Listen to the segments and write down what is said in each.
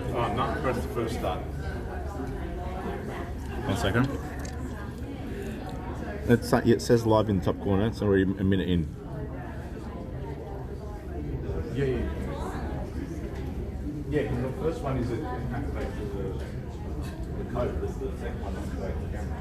Oh, not press the first start. 1 second. It says live in the top corner. It's already a minute in. Yeah. Yeah, because the first one is it activates the code. The second one activates the camera.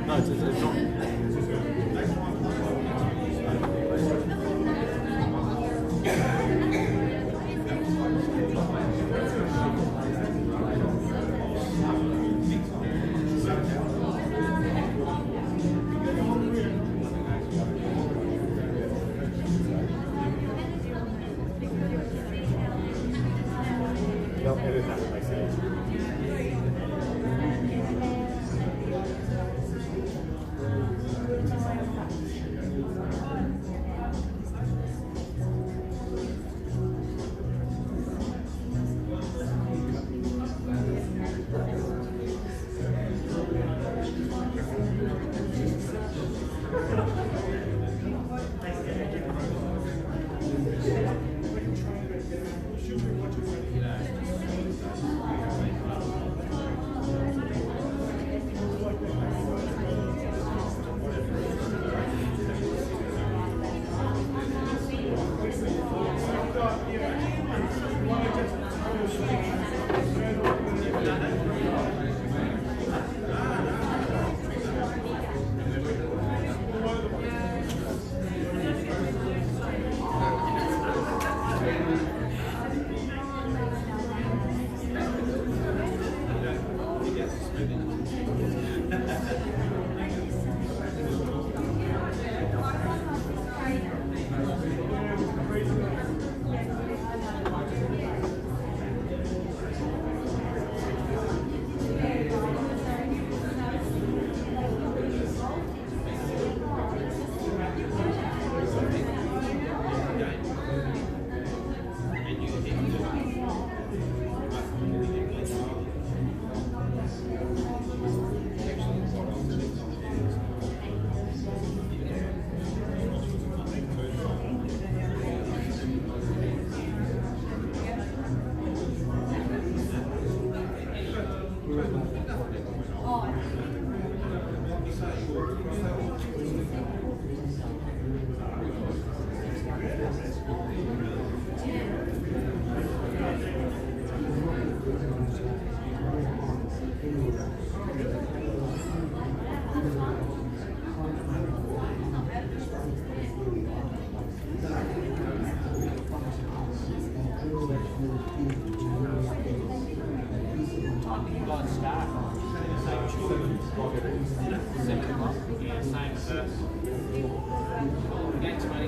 No, it's 7 o'clock. Yeah, same as us. Again, 20.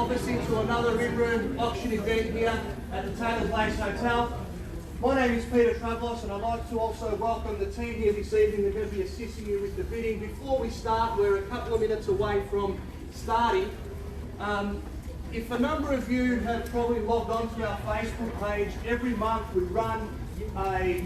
obviously to another in-room auction event here at the Taylor's Lakes Hotel. My name is Peter Travlos, and I'd like to also welcome the team here this evening. They're going to be assisting you with the bidding. Before we start, we're a couple of minutes away from starting. If a number of you have probably logged onto our Facebook page, every month we run a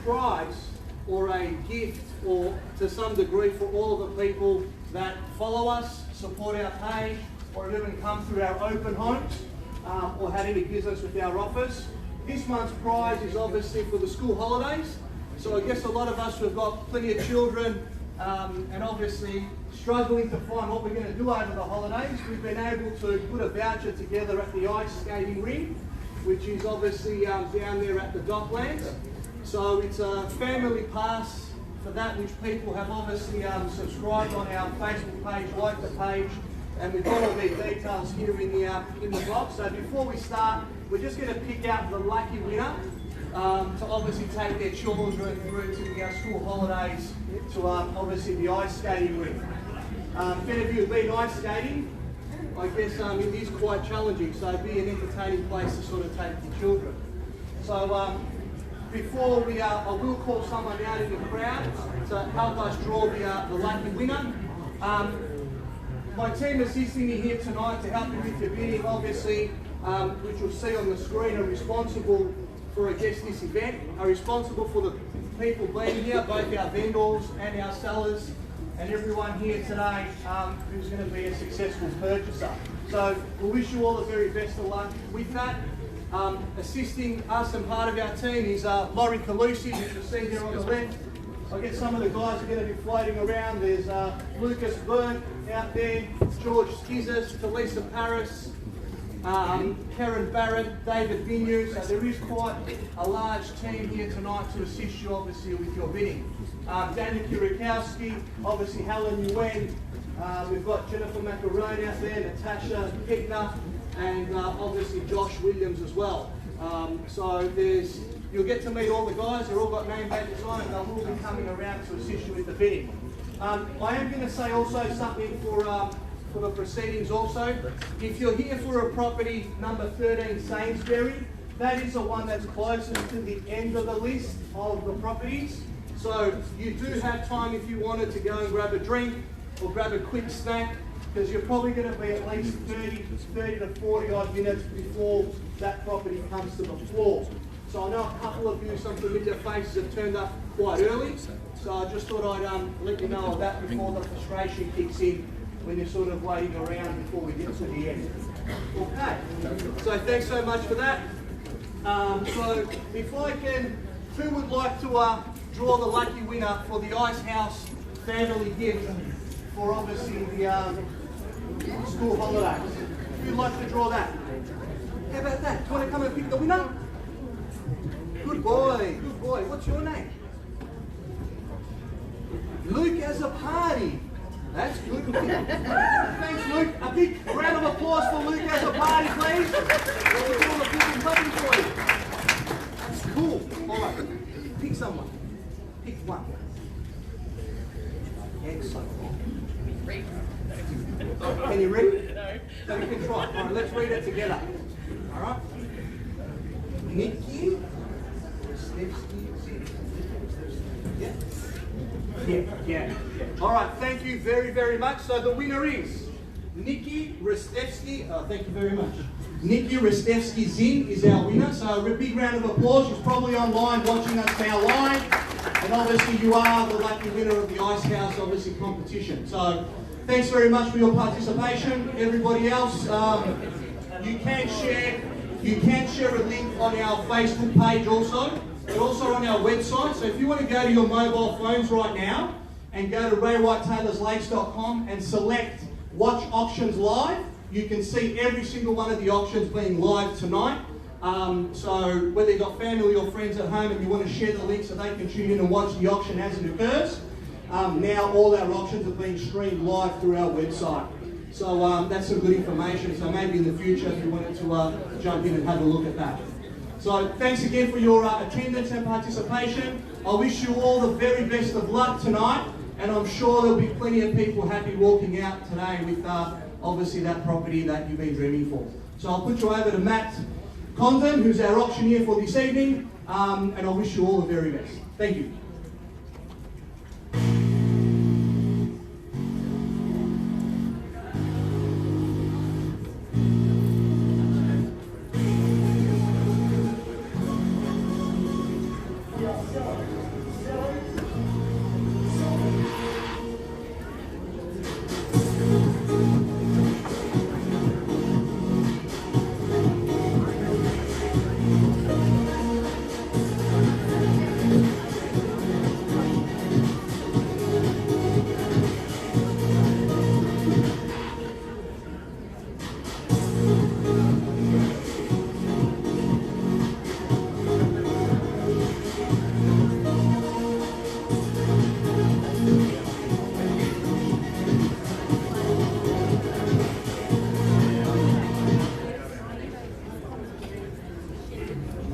prize or a gift, or to some degree, for all of the people that follow us, support our page, or have even come through our open homes, or had any business with our office. This month's prize is obviously for the school holidays. So I guess a lot of us who have got plenty of children and obviously struggling to find what we're going to do over the holidays, we've been able to put a voucher together at the ice skating rink, which is obviously down there at the Docklands. So it's a family pass for that, which people have obviously subscribed on our Facebook page, like the page, and we've got all their details here in the box. So before we start, we're just going to pick out the lucky winner to obviously take their children through to our school holidays to obviously the ice skating rink. If any of you have been ice skating, I guess it is quite challenging, so it'd be an entertaining place to sort of take your children. So before we, I will call someone out in the crowd to help us draw the lucky winner. My team assisting me here tonight to help you with your bidding, obviously, which you'll see on the screen, are responsible for, I guess, this event, are responsible for the people being here, both our vendors and our sellers, and everyone here today who's going to be a successful purchaser. So we wish you all the very best of luck with that. Assisting us and part of our team is Laurie Calusi, which you'll see there on the left. I guess some of the guys are going to be floating around. There's Lucas Burke out there, George Skizis, Talisa Paris, Karen Barrett, David Vignew. So there is quite a large team here tonight to assist you obviously with your bidding. Daniel Kurakowski, obviously Helen Nguyen, we've got Jennifer Macarone out there, Natasha Hickner, and obviously Josh Williams as well. So you'll get to meet all the guys. They've all got name badges on, and they'll all be coming around to assist you with the bidding. I am going to say also something for the proceedings also. If you're here for a property number 13 Sainsbury, that is the one that's closest to the end of the list of the properties. So you do have time if you wanted to go and grab a drink or grab a quick snack, because you're probably going to be at least 30 to 40 odd minutes before that property comes to the floor. So I know a couple of you, some familiar faces, have turned up quite early. So I just thought I'd let you know of that before the frustration kicks in when you're sort of waiting around before we get to the end. Okay, so thanks so much for that. So if I can, who would like to draw the lucky winner for the Ice House family gift for obviously the school holidays? Who'd like to draw that? How about that? Do you want to come and pick the winner? Good boy, good boy. What's your name? Luke Azzopardi. That's good. Thanks, Luke. A big round of applause for Luke Azzopardi, please. We're doing a big puppy for you. That's cool. All right, pick someone. Pick one. Excellent. Can you read? No. You can try. All right, let's read it together. All right. Nikki. Yeah. All right, thank you very, very much. So the winner is Nikki Rastevsky. Thank you very much. Nikki Rastevsky Zin is our winner. So a big round of applause. She's probably online watching us now live. And obviously you are the lucky winner of the Ice House, obviously, competition. So thanks very much for your participation. Everybody else, you can share a link on our Facebook page also. But also on our website. So if you want to go to your mobile phones right now and go to raywhitetaylorslakes.com and select Watch Auctions Live, you can see every single one of the auctions being live tonight. So whether you've got family or friends at home and you want to share the link so they can tune in and watch the auction as it occurs, now all our auctions are being streamed live through our website. So that's some good information. So maybe in the future if you wanted to jump in and have a look at that. So thanks again for your attendance and participation. I wish you all the very best of luck tonight, and I'm sure there'll be plenty of people happy walking out today with obviously that property that you've been dreaming for. So I'll put you over to Matt Condon, who's our auctioneer for this evening, and I wish you all the very best. Thank you.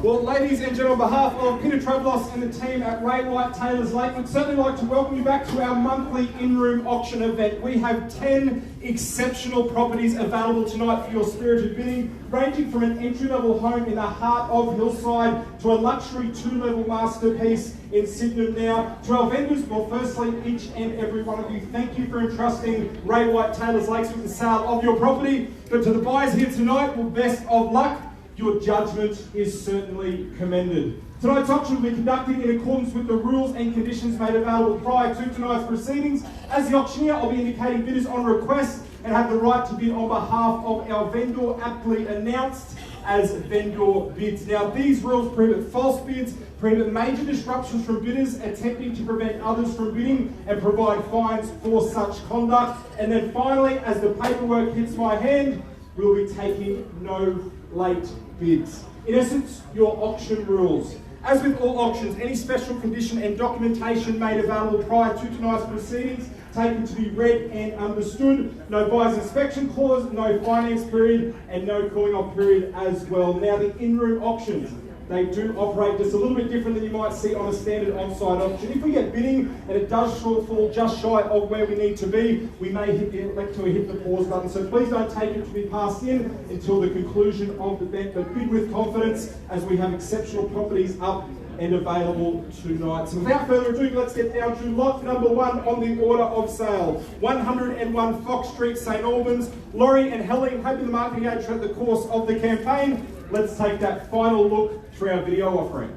Well, ladies and gentlemen, on behalf of Peter Travelos and the team at Ray White Taylors Lake, we'd certainly like to welcome you back to our monthly in-room auction event. We have 10 exceptional properties available tonight for your spirited bidding, ranging from an entry-level home in the heart of Hillside to a luxury 2-level masterpiece in Sydenham now. To our vendors, well, firstly, each and every one of you, thank you for entrusting Ray White Taylors Lakes with the sale of your property. But to the buyers here tonight, well, best of luck. Your judgment is certainly commended. Tonight's auction will be conducted in accordance with the rules and conditions made available prior to tonight's proceedings. As the auctioneer, I'll be indicating bidders on request and have the right to bid on behalf of our vendor, aptly announced as vendor bids. Now, these rules prohibit false bids, prohibit major disruptions from bidders attempting to prevent others from bidding, and provide fines for such conduct. And then finally, as the paperwork hits my hand, we'll be taking no late bids. In essence, your auction rules. As with all auctions, any special condition and documentation made available prior to tonight's proceedings taken to be read and understood. No buyer's inspection clause, no finance period, and no calling off period as well. Now, the in-room auctions, they do operate just a little bit different than you might see on a standard on-site auction. If we get bidding and it does fall just shy of where we need to be, we may elect to hit the pause button. So please don't take it to be passed in until the conclusion of the event, but bid with confidence as we have exceptional properties up and available tonight. So without further ado, let's get down to lot number 1 on the order of sale. 101 Fox Street, St Albans. Laurie and Helen have been the marketing agent throughout the course of the campaign. Let's take that final look through our video offering.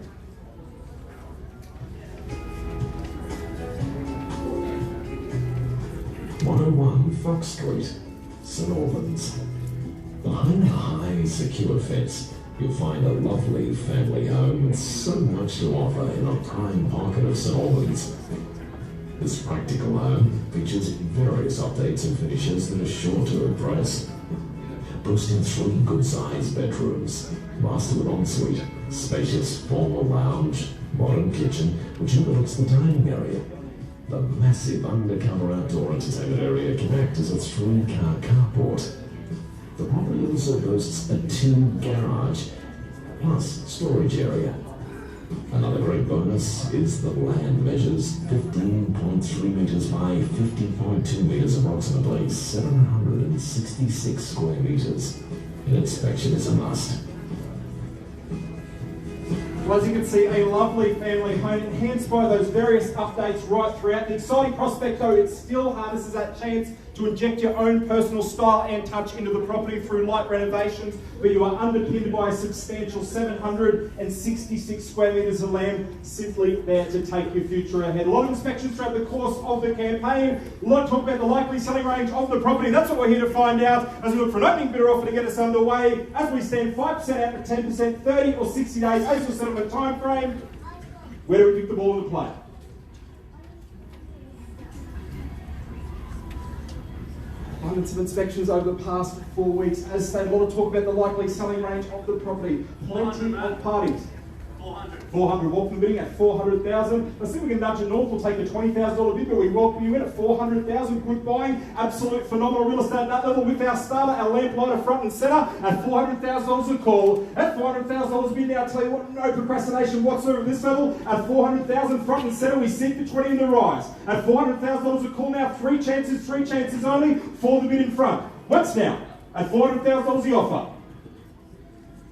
"101 Fox Street, St Albans. Behind the high, secure fence, you'll find a lovely family home with so much to offer in a prime pocket of St Albans. This practical home features various updates and finishes that are sure to impress. Boasting 3 good-sized bedrooms, master with ensuite, spacious formal lounge, modern kitchen which overlooks the dining area. The massive undercover outdoor entertainment area can act as a 3-car carport. The property also boasts a 2-garage, plus storage area. Another great bonus is the land measures 15.3 metres by 50.2 metres, approximately 766 square metres. An inspection is a must. Well, as you can see, a lovely family home enhanced by those various updates right throughout. The exciting prospect, though, it still harnesses that chance to inject your own personal style and touch into the property through light renovations, but you are underpinned by a substantial 766 square metres of land, simply there to take your future ahead. A lot of inspections throughout the course of the campaign. A lot of talk about the likely selling range of the property. That's what we're here to find out as we look for an opening bidder offer to get us underway. As we stand 5% out to 10%, 30 or 60 days as your settlement time frame. Where do we pick the ball into play? Abundance of inspections over the past 4 weeks. As stated, a lot of talk about the likely selling range of the property. Plenty of parties. 400. Welcome bidding at 400,000. Let's see if we can nudge it north. We'll take a $20,000 bid, but we welcome you in at 400,000. Good buying. Absolute phenomenal real estate at that level with our starter, our lamplighter front and centre at $400,000 a call. At $400,000 bid now, I'll tell you what, no procrastination whatsoever at this level. At $400,000 front and centre, we seek the 20 in the rise. At $400,000 a call now, 3 chances only for the bid in front. What's now? At $400,000 the offer.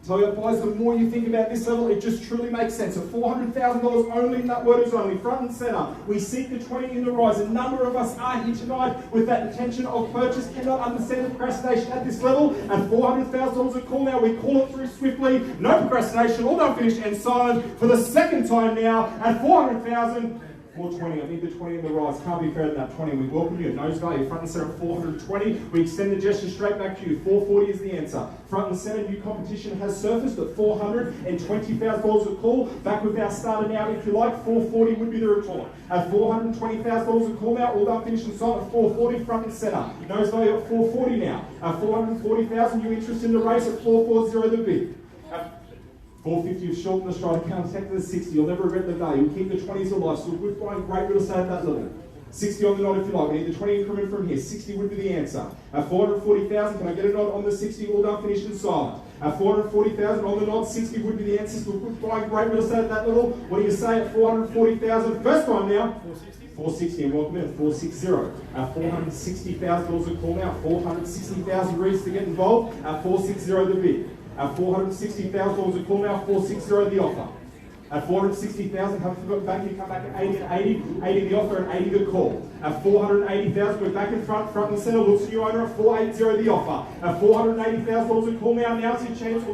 Tell you guys, the more you think about this level, it just truly makes sense. At $400,000 only, and that word is only, front and centre. We seek the 20 in the rise. A number of us are here tonight with that intention of purchase, cannot understand the procrastination at this level. At $400,000 a call now, we call it through swiftly, no procrastination, all done, finished and silent for the second time now at $400,000. 420, I need the 20 in the rise, can't be fairer than that 20. We welcome you at nose value, front and centre at 420. We extend the gesture straight back to you, 440 is the answer. Front and centre, new competition has surfaced at $420,000 a call. Back with our starter now, if you like, 440 would be the retort. At $420,000 a call now, all done, finished and sold at 440, front and centre. Nose value at 440 now. At 440,000, new interest in the race at 440 the bid. 450 of short in the stride, count take to the 60. You'll never regret the value. We'll keep the 20s alive. So we're buying great real estate at that level. 60 on the nod if you like. We need the 20 increment from here. 60 would be the answer. At 440,000, can I get a nod on the 60? All done, finished and silent. At 440,000 on the nod, 60 would be the answer. So we're buying great real estate at that level. What do you say at 440,000? First time now. 460 and welcome in at 460. At $460,000 a call now. 460,000 reads to get involved. At 460 the bid. At $460,000 a call now, 460 the offer. At 460,000, haven't forgotten back here, come back at 80 and 80, 80 the offer and 80 the call. At 480,000, we're back in front and centre, looks at you owner at 480 the offer. At $480,000 a call now, now's your chance.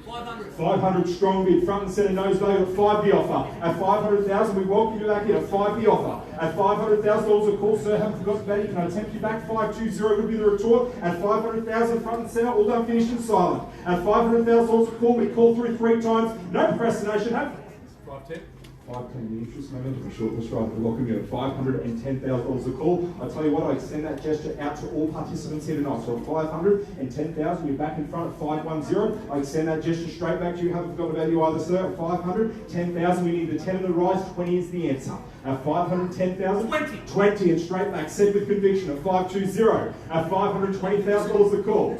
500 strong bid, front and centre, nose value at 5 the offer. At 500,000, we welcome you back in at 5 the offer. At $500,000 a call, sir, haven't forgotten about it. Can I tempt you back? 520 would be the retort. At 500,000 front and centre, all done, finished and silent. At $500,000 a call, we call through 3 times. No procrastination. 510. 510, the interest momentum, short and stride, we're locking you at $510,000 a call. I tell you what, I extend that gesture out to all participants here tonight. So at 510,000, you're back in front at 510. I extend that gesture straight back to you. Haven't forgotten about you either, sir. At 510,000, we need the 10 in the rise. 20 is the answer. At 510,000, 20 and straight back. Said with conviction at 520. At $520,000 a call.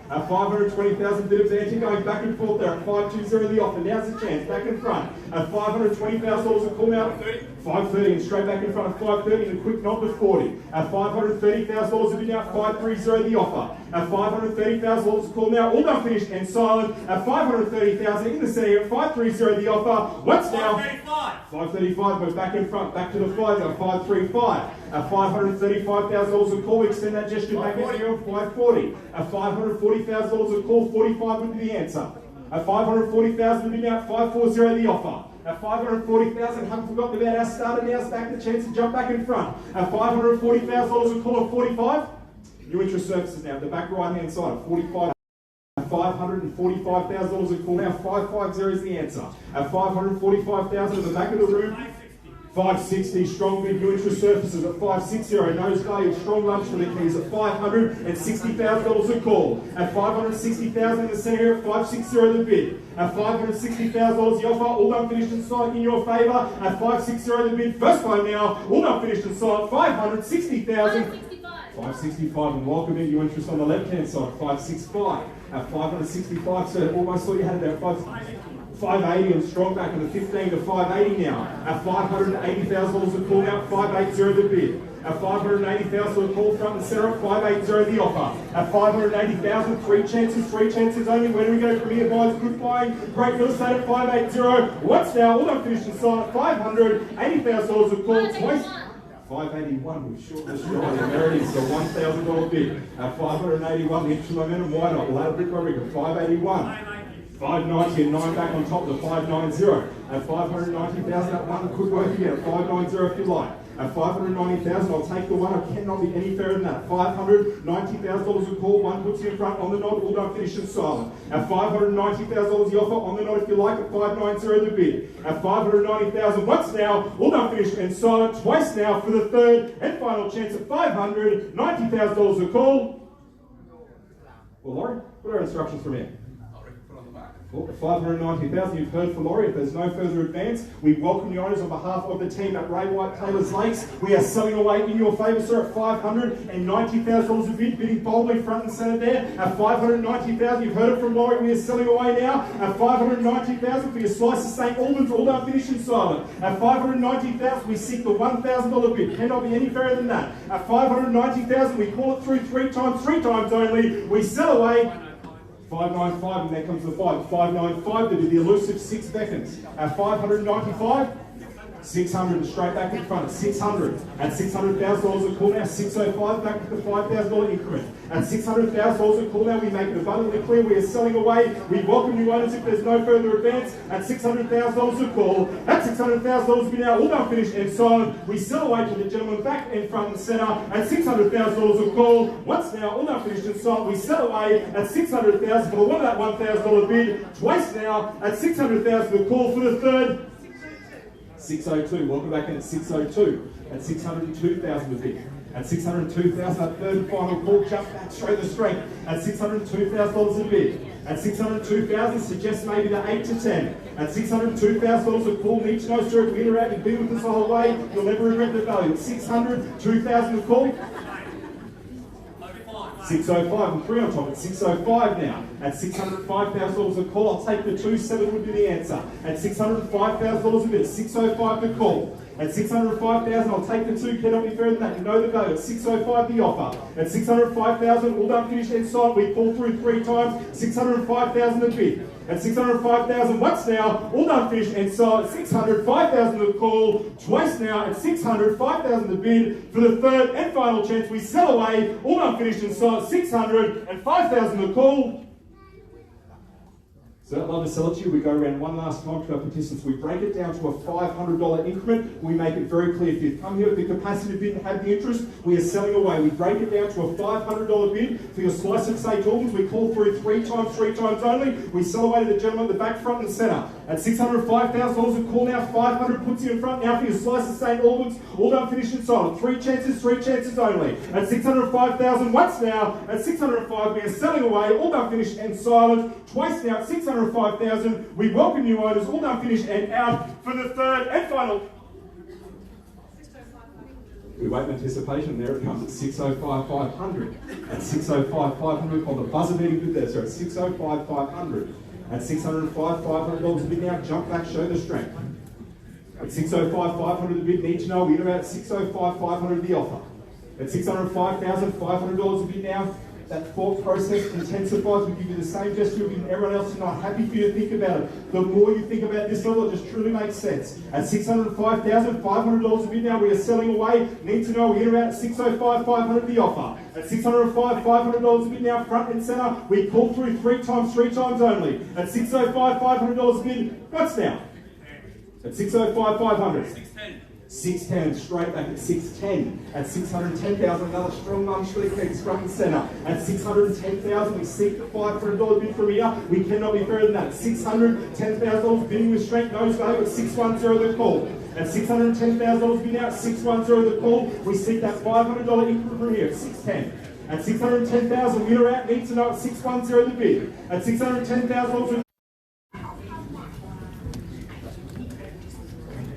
At 520,000, bit of banter going back and forth there at 520 the offer. Now's the chance, back in front. At $520,000 a call now. 530 and straight back in front of 530 and a quick nod to 40. At $530,000 a bid now, 530 the offer. At $530,000 a call now, all done, finished and silent. At $530,000 in the centre at 530 the offer. What's now? 535, we're back in front, back to the 5 now, 535. At $535,000 a call, we extend that gesture back in here at 540. At $540,000 a call, 45 would be the answer. At $540,000 a bid now, 540 the offer. At $540,000, haven't forgotten about our starter now, stack the chance to jump back in front. At $540,000 a call at 45. New interest services now, the back right hand side at 45. At $545,000 a call now, 550 is the answer. At $545,000 at the back of the room. 560, strong bid, new interest surfaces at 560, nose value, strong lunch for the keys at $560,000 a call. At $560,000 in the centre at 560 the bid. At $560,000 the offer, all done, finished and signed in your favour. At 560 the bid, first time now, all done, finished and signed, $560,000. 565 and welcome in, your interest on the left hand side, 565. At 565, so almost thought you had it there, 580 and strong back in the 15 to 580 now. At $580,000 a call now, 580 the bid. At $580,000 a call front and centre at 580 the offer. At $580,000, 3 chances only. Where do we go from here, guys? Good buying, great real estate at 580. What's now? All done, finished and signed at $580,000 a call. 581, we've short this right, and there it is, the $1,000 bid. At 581, the interest momentum, why not? Ladder brick by brick at 581. 590 and 9 back on top to 590. At 590,000, that one could work again. At 590 if you like. At 590,000, I'll take the one. I cannot be any fairer than that. $590,000 a call. One puts you in front on the nod. All done, finish and silent. At $590,000 the offer on the nod if you like. At 590 the bid. At 590,000, what's now? All done, finished and silent. Twice now for the third and final chance at $590,000 a call. Well, Laurie, what are our instructions from here? Put on the market. Well, 590,000, you've heard from Laurie. If there's no further advance, we welcome you owners on behalf of the team at Ray White Taylors Lakes. We are selling away in your favour, sir, at $590,000 a bid, bidding boldly front and centre there. At $590,000, you've heard it from Laurie, we are selling away now. At $590,000 for your slice of St Albans, all done finished and silent. At $590,000, we seek the $1,000 bid. Cannot be any fairer than that. At $590,000, we call it through three times only. We sell away. 595, and there comes the 595 to do the elusive 6 seconds. At 595, 600 straight back in front. At 600, at $600,000 a call now. 605 back to the $5,000 increment. At $600,000 a call now, we make it abundantly clear we are selling away. We welcome you owners if there's no further advance. At $600,000 a call, at $600,000 we now all done finished and silent. We sell away to the gentleman back in front and centre. At $600,000 a call, once now all done finished and silent. We sell away at $600,000 for the one of that $1,000 bid. Twice now at $600,000 a call for the third. 602, welcome back in at 602, at 602,000 a bid. At 602,000, that third and final call, jump back, show the strength. At $602,000 a bid. At 602,000, suggest maybe the 8 to 10. At $602,000 a call, need to know, sir, if you interact and be with us the whole way, you'll never regret the value. At 602,000 a call. 605 and 3 on top at 605 now. At $605,000 a call, I'll take the 2.7 would be the answer. At $605,000 a bid, 605 the call. At $605,000, I'll take the 2, cannot be further than that. You know the go. At 605 the offer. At $605,000, all done, finished and signed. We pull through 3 times. $605,000 a bid. At $605,000 once now, all done, finished and sold. At $605,000 a call, twice now. At $605,000 a bid for the third and final chance. We sell away, all done, finished and sold. At $605,000 a call. So I'd love to sell it to you. We go around one last time to our participants. We break it down to a $500 increment. We make it very clear. If you've come here with the capacity to bid and have the interest, we are selling away. We break it down to a $500 bid for your slice of St Albans. We call through 3 times only. We sell away to the gentleman at the back, front and centre. At $605,000 a call now, 500 puts you in front now for your slice of St Albans. All done, finished and sold. 3 chances only. At $605,000 once now. At $605 we are selling away. All done, finished and silent. Twice now at $605,000. We welcome you owners. All done, finished and out for the third and final. We wait in anticipation. There it comes at 605,500. At 605,500, called the buzzer beating bid there. So at 605,500. At $605,500 a bid now. Jump back, show the strength. At 605,500 the bid. Need to know. We're about 605,500 the offer. At $605,500 a bid now. That thought process intensifies. We give you the same gesture we've given everyone else tonight. Happy for you to think about it. The more you think about this level, it just truly makes sense. At $605,500 a bid now, we are selling away. Need to know, we're at $605,500 the offer. At $605,500 a bid now, front and centre. We pull through 3 times only. At $605,500 a bid, what's now? At $605,500. 610, straight back at 610. At 610,000, another strong lunge for the Kings, front and centre. At 610,000, we seek the $500 bid from here. We cannot be further than that. At $610,000, bidding with strength, nose value at 610 the call. At $610,000 bid out, 610 the call. We seek that $500 increment from here at 610. At $610,000, winner out, need to know at 610 the bid. At $610,000,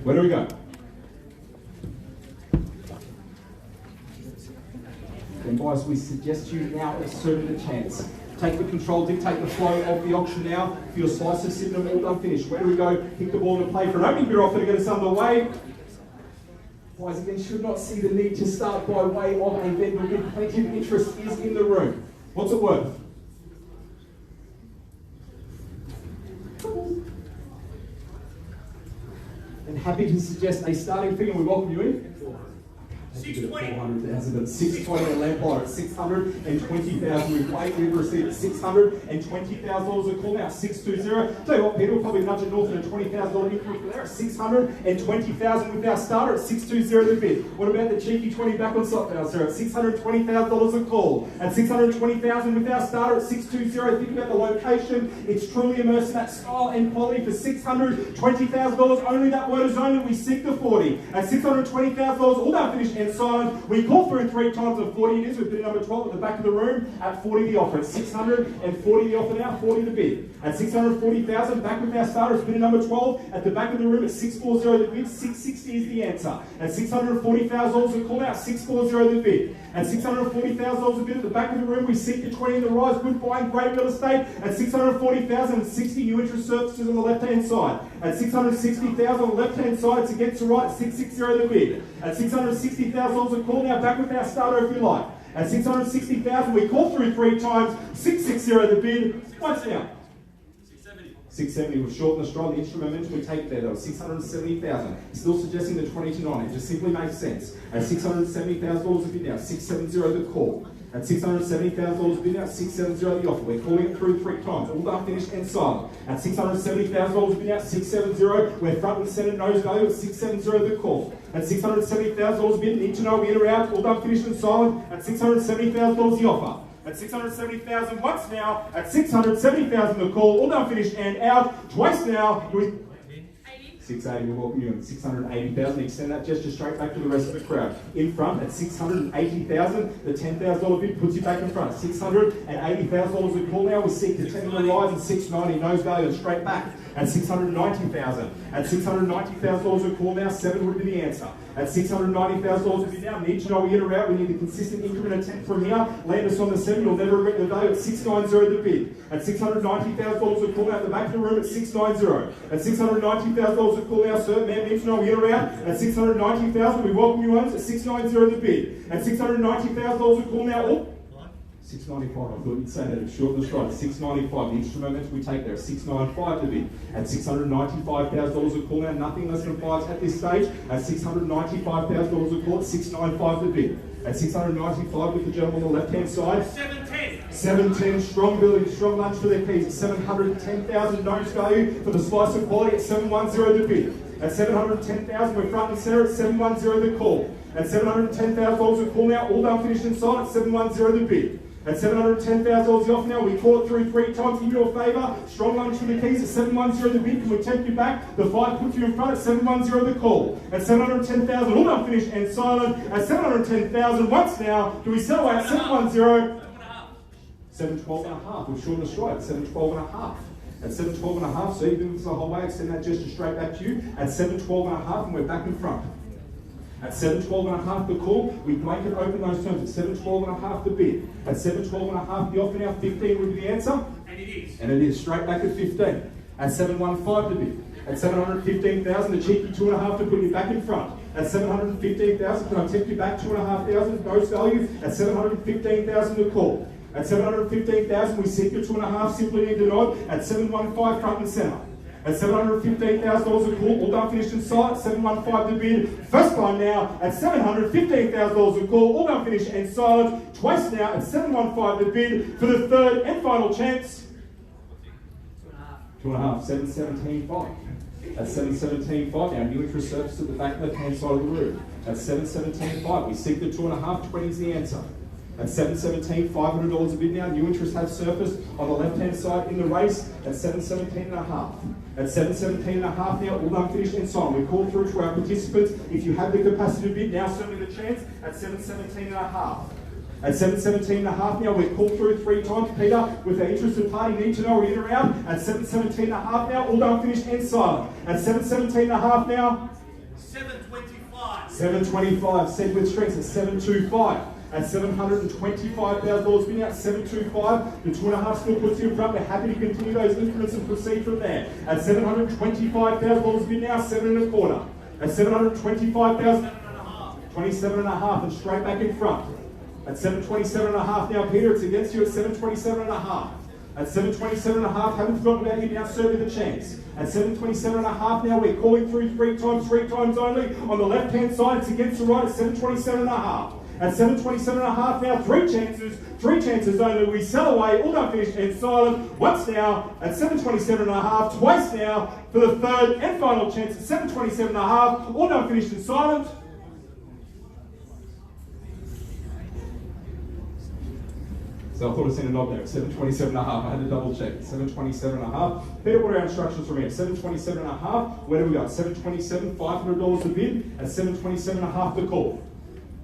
where do we go? And guys, we suggest to you now assert the chance. Take the control, dictate the flow of the auction now. For your slices sitting and all done finished. Where do we go? Kick the ball into play for an opening bid offer to get us underway. Guys, again, should not see the need to start by way of a vendor bid. Plenty of interest is in the room. What's it worth? And happy to suggest a starting figure. We welcome you in. 400,000 at 620 and Lamplighter at 620,000. We've received $620,000 a call now. 620. Tell you what, Peter, we'll probably nudge it north of a $20,000 increase there at 620,000 with our starter at 620 the bid. What about the cheeky 20 back on slot now, sir? At $620,000 a call. At 620,000 with our starter at 620. Think about the location. It's truly immersed in that style and quality for $620,000. Only that word is only. We seek the 40. At $620,000, all done finished and silent. We call through 3 times at 40 it is with bid number 12 at the back of the room at 40 the offer. At 640 the offer now, 40 the bid. At 640,000, back with our starters, bid number 12 at the back of the room at 640 the bid, 660 is the answer. At $640,000 the call out, 640 the bid. At $640,000 a bid at the back of the room, we seek the 20 in the rise, good buying, great real estate. At $640,060, new interest services on the left-hand side. At $660,000 on the left-hand side, it's against the right, 660 the bid. At $660,000 a call now, back with our starter if you like. At $660,000, we call through 3 times, 660 the bid. Once now. 670 was short and strong. The instrument momentum we take there though, 670,000. Still suggesting the 20 to 9. It just simply makes sense. At $670,000 a bid now, 670 the call. At $670,000 a bid now, 670 the offer. We're calling it through 3 times. All done, finished and silent. At $670,000 a bid now, 670. We're front and centre, nose value at 670 the call. At $670,000 a bid, need to know in or out. All done, finished and silent. At $670,000 the offer. At $670,000 once now, at $670,000 the call, all done, finished and out, twice now, with 680, we'll welcome you in. 680,000, extend that gesture straight back to the rest of the crowd. In front at 680,000, the $10,000 bid puts you back in front. $680,000 the call now, we seek the 10 in the rise and 690, nose value and straight back. At $690,000. At $690,000 a call now, 7 would be the answer. At $690,000 a bid now, need to know in or out, we need a consistent increment of 10 from here. Land us on the 7, you'll never regret the value at 690 the bid. At $690,000 a call now, at the back of the room at 690. At $690,000 a call now, sir, ma'am, need to know in or out. At $690,000, we welcome you owners at 690 the bid. At $690,000 a call now, oh, 695, I thought you'd say that, it's short and straight. 695, the instrument momentum we take there, 695 the bid. At $695,000 a call now, nothing less than 5s at this stage. At $695,000 a call, at 695 the bid. At 695 with the gentleman on the left-hand side. 710. 710, strong building, strong lunch for their keys. At 710,000 notes value for the slice of quality at 710 the bid. At 710,000, we're front and centre at 710 the call. At $710,000 a call now, all done, finished and signed at 710 the bid. At $710,000 off now, we call it through 3 times in your favour. Strong lunch for the keys at 710 the bid. Can we tempt you back? The 5 puts you in front at 710 the call. At 710,000, all done, finished and silent. At 710,000 once now, do we sell at 710? 712 and a half. We've shortened the stride at 712 and a half. At 712 and a half, so even the whole way, extend that gesture straight back to you. At 712 and a half, and we're back in front. At 712 and a half the call, we blanket open those terms. At 712 and a half the bid. At 712 and a half the offer now, 15 would be the answer. And it is. And it is straight back at 15. At 715 the bid. At 715,000, the cheeky 2.5 to put you back in front. At 715,000, can I tempt you back 2,500 gross value? At 715,000 the call. At 715,000, we seek your 2.5, simply need to nod. At 715 front and centre. At $715,000 a call, all done, finished and signed. 715 the bid. First time now at $715,000 a call, all done, finished and silent. Twice now at 715 the bid for the third and final chance. 2.5, 717.5. At 717.5 now, new interest surface at the back left-hand side of the room. At 717.5, we seek the 2.5, 20 is the answer. At 717, $500 a bid now. New interest has surfaced on the left-hand side in the race at 717 and a half. At 717 and a half now, all done, finished and signed. We call through to our participants. If you have the capacity to bid, now certainly the chance at 717 and a half. At 717 and a half now, we call through 3 times. Peter, with our interested party, need to know in or out. At 717 and a half now, all done, finished and silent. At 717 and a half now. 725. 725, said with strength at 725. At $725,000 bid out, 725. The 2.5 still puts you in front. We're happy to continue those increments and proceed from there. At $725,000 bid now, 7.25. At $725,000, 27.5 and straight back in front. At 727.5 now, Peter, it's against you at 727.5. At 727.5, haven't forgotten about you now, certainly the chance. At 727.5 now, we're calling through 3 times only. On the left-hand side, it's against the right at 727.5. At 727.5 now, 3 chances only. We sell away, all done, finished and silent. Once now, at 727.5, twice now, for the third and final chance at 727.5, all done, finished and silent. So I thought I'd seen a knob there at 727.5. I had to double check. 727.5. Peter, what are our instructions from here? 727.5. Where do we go? 727, $500 a bid. At 727.5 the call.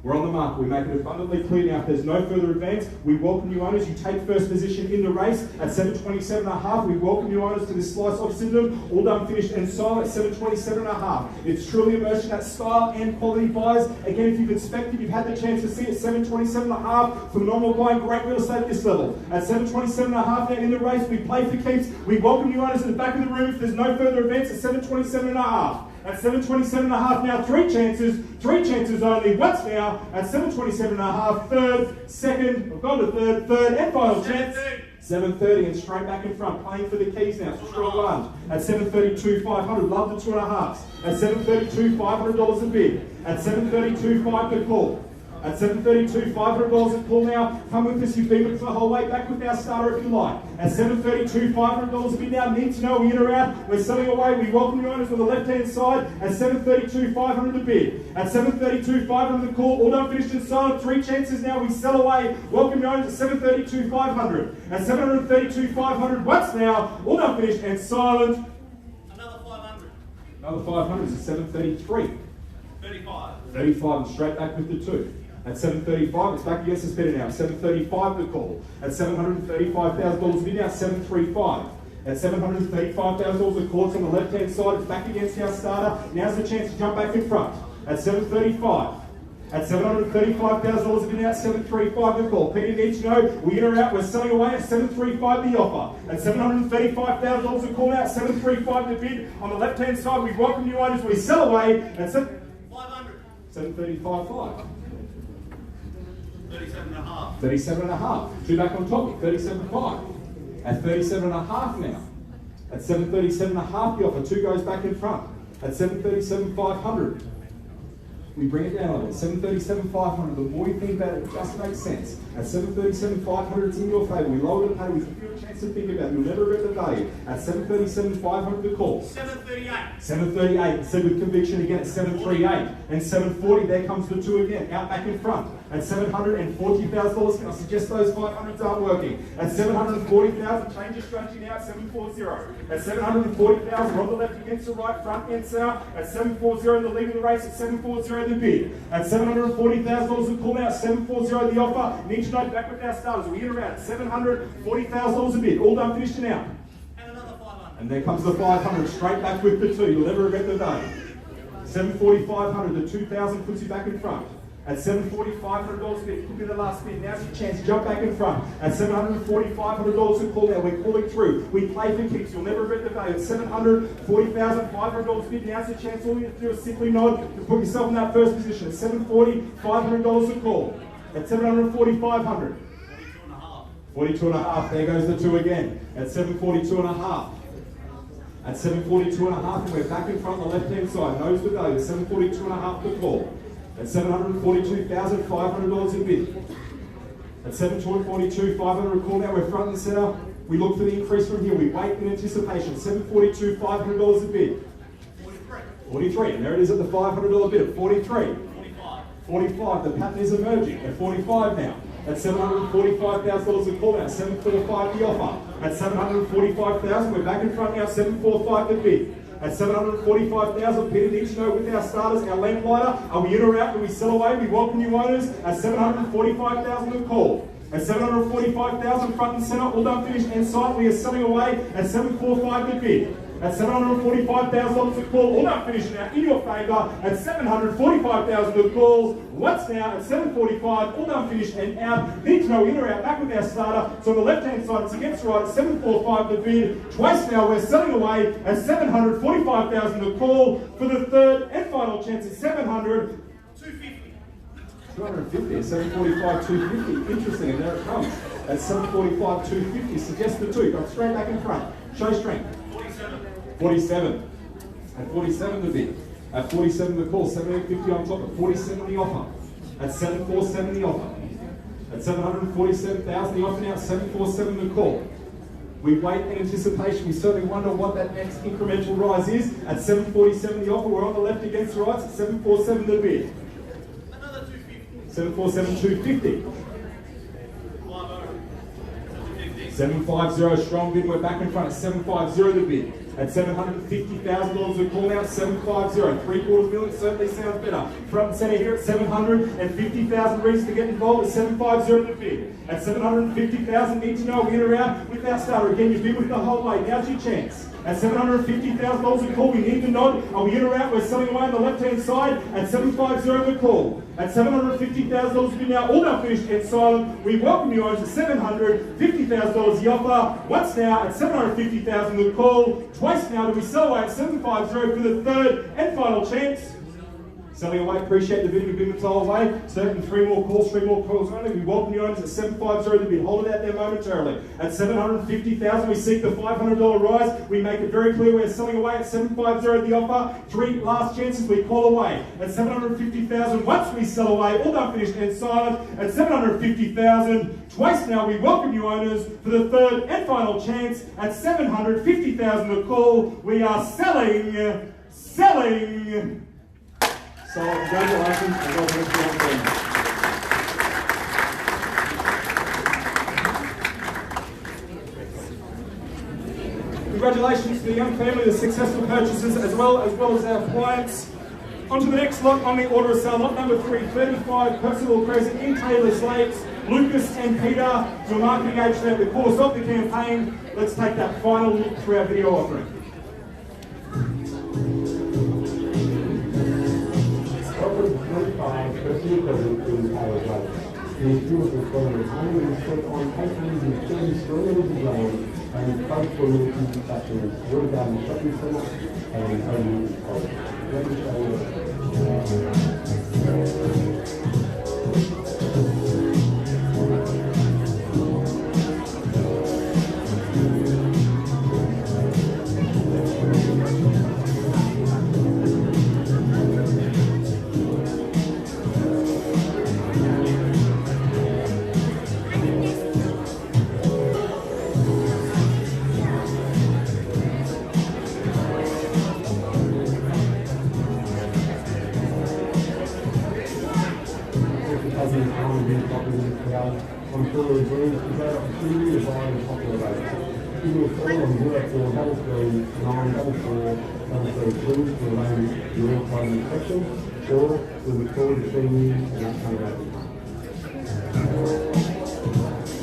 We're on the mark. We make it abundantly clear now. If there's no further advance, we welcome you owners. You take first position in the race at 7:27.5. We welcome you owners to this slice of Sydenham. All done, finished and sold at 7:27.5. It's truly emerging that style and quality buys. Again, if you've inspected, you've had the chance to see it. 7:27.5. Phenomenal buying, great real estate at this level. At 7:27.5 now in the race, we play for keeps. We welcome you owners in the back of the room. If there's no further advance, at 7:27.5. At 7:27.5 now, three chances only. What's now at 7:27.5, third, second, we've gone to third and final chance. 7:30 and straight back in front, playing for the keys now. Strong lunge at 7:32.500. Love the 2.5s. At 7:32, $500 a bid. At 7:32.5 to call. At 7:32, $500 a call now. Come with us, you've been with us the whole way. Back with our starter if you like. At 7:32, $500 a bid now. Need to know, we're in or out. We're selling away. We welcome you owners on the left-hand side. At 7:32, $500 a bid. At 7:32, $500 a call. All done, finished and sold. Three chances now. We sell away. Welcome you owners at 7:32, $500. At 732, $500. What's now? All done, finished and silent. Another 500. Another 500 is at 7:33. 35. 35 and straight back with the 2. At 7:35, it's back against us better now. 7:35 the call. At $735,000 bid now, 735. At $735,000 a call, it's on the left-hand side. It's back against our starter. Now's the chance to jump back in front. At 735. At $735,000 a bid now, 735 the call. Peter needs to know, we in or out, we're selling away at 735 the offer. At $735,000 a call now, 735 the bid. On the left-hand side, we welcome you owners. We sell away at 500. 735.5. 37.5. 37.5. Two back on top, 37.5. At 37.5 now. At 737.5 the offer. Two goes back in front. At 737.500. We bring it down a little. 737.500. The more you think about it, it just makes sense. At 737.500, it's in your favour. We lower the pay. We give you a chance to think about it. You'll never regret the value. At 737.500 the call. 738. 738, said with conviction again at 738. And 740, there comes the 2 again, out back in front. At $740,000, can I suggest those 500s aren't working? At $740,000, change your strategy now at 740. At $740,000, we're on the left against the right, front and south. At 740, the lead of the race. At 740, the bid. At $740,000, the call now. 740, the offer. Need to know back with our starters. We're here around $740,000 a bid. All done, finished and out. And another 500. And there comes the 500, straight back with the 2. You'll never regret the day. 740,500, the 2,000 puts you back in front. At $740,500 a bid, could be the last bid. Now's your chance, jump back in front. At $740,500 a call now, we're calling through. We play for kicks, you'll never regret the day. At $740,500 bid, now's your chance. All you have to do is simply nod and put yourself in that first position. At $740,500 a call. At $740,500. 42.5, there goes the 2 again. At 742.5. At 742.5, and we're back in front on the left-hand side. Nose to go. At 742.5 the call. At $742,500 in bid. At 742,500 a call now. We're front and center. We look for the increase from here. We wait in anticipation. $742,500 a bid. 43. And there it is at the $500 bid. At 43. 45. The pattern is emerging. At 45 now. At $745,000 a call now. 745 the offer. At $745,000, we're back in front now. 745 the bid. At $745,000, Peter needs to know with our starters, our lamplighter, are we in or out? Do we sell away? We welcome you owners. At $745,000 a call. At $745,000 front and centre, all done, finished and signed. We are selling away at $745 the bid. At $745,000 a call, all done, finished now in your favour. At $745,000 a call. What's now at 745, all done, finished and out. Need to know in or out, back with our starter. So on the left-hand side, it's against the right at 745 the bid. Twice now, we're selling away at $745,000 a call for the third and final chance at 700. 250 at 745, 250. Interesting, and there it comes. At 745, 250. Suggest the 2. Go straight back in front. Show strength. 47. At 47 the bid. At 47 the call. 750 on top. At 47 the offer. At 747 the offer. At 747,000 the offer now. 747 the call. We wait in anticipation. We certainly wonder what that next incremental rise is. At 747 the offer. We're on the left against the right. At 747 the bid. 747, 250. 750, strong bid. We're back in front at 750 the bid. at $750,000 a call now, 750. 3/4 million certainly sounds better. Front and centre here at 750,000 reasons to get involved at 750 the bid. At 750,000, need to know in or out with our starter. Again, you've been with the whole way. Now's your chance. At $750,000 a call, we need to nod. Are we in or out? We're selling away on the left-hand side at 750 the call. At $750,000 bid now, all now finished and silent. We welcome you owners at $750,000 the offer. Once now at $750,000 the call. Twice now do we sell away at 750 for the third and final chance. Selling away, appreciate the video, been the whole way. Certain three more calls only. We welcome you owners at 750 to be hold it out there momentarily. At 750,000, we seek the $500 rise. We make it very clear we're selling away at 750 the offer. 3 last chances, we call away. At 750,000, once we sell away, all done, finished and silent. At 750,000, twice now, we welcome you owners for the third and final chance. At 750,000 a call, we are selling. So congratulations and well done to your team. Congratulations to the young family, the successful purchasers, as well as our clients. On to the next lot on the order of sale, lot number 3, 35 Percival Crescent in Taylor's Lakes. Lucas and Peter, your marketing agent at the course of the campaign. Let's take that final look through our video offering. Percival Crescent in Taylor's Lakes. These beautiful corners only set on 830 square metres of land and close to amenities such as Water Garden Shopping Centre and Odeon College. Let me show you. I'm sure we're agreeing that we've got an opportunity to buy in popular rates. Give me a call on 0433 944 132 to arrange your time inspection, or we look forward to seeing you in upcoming open.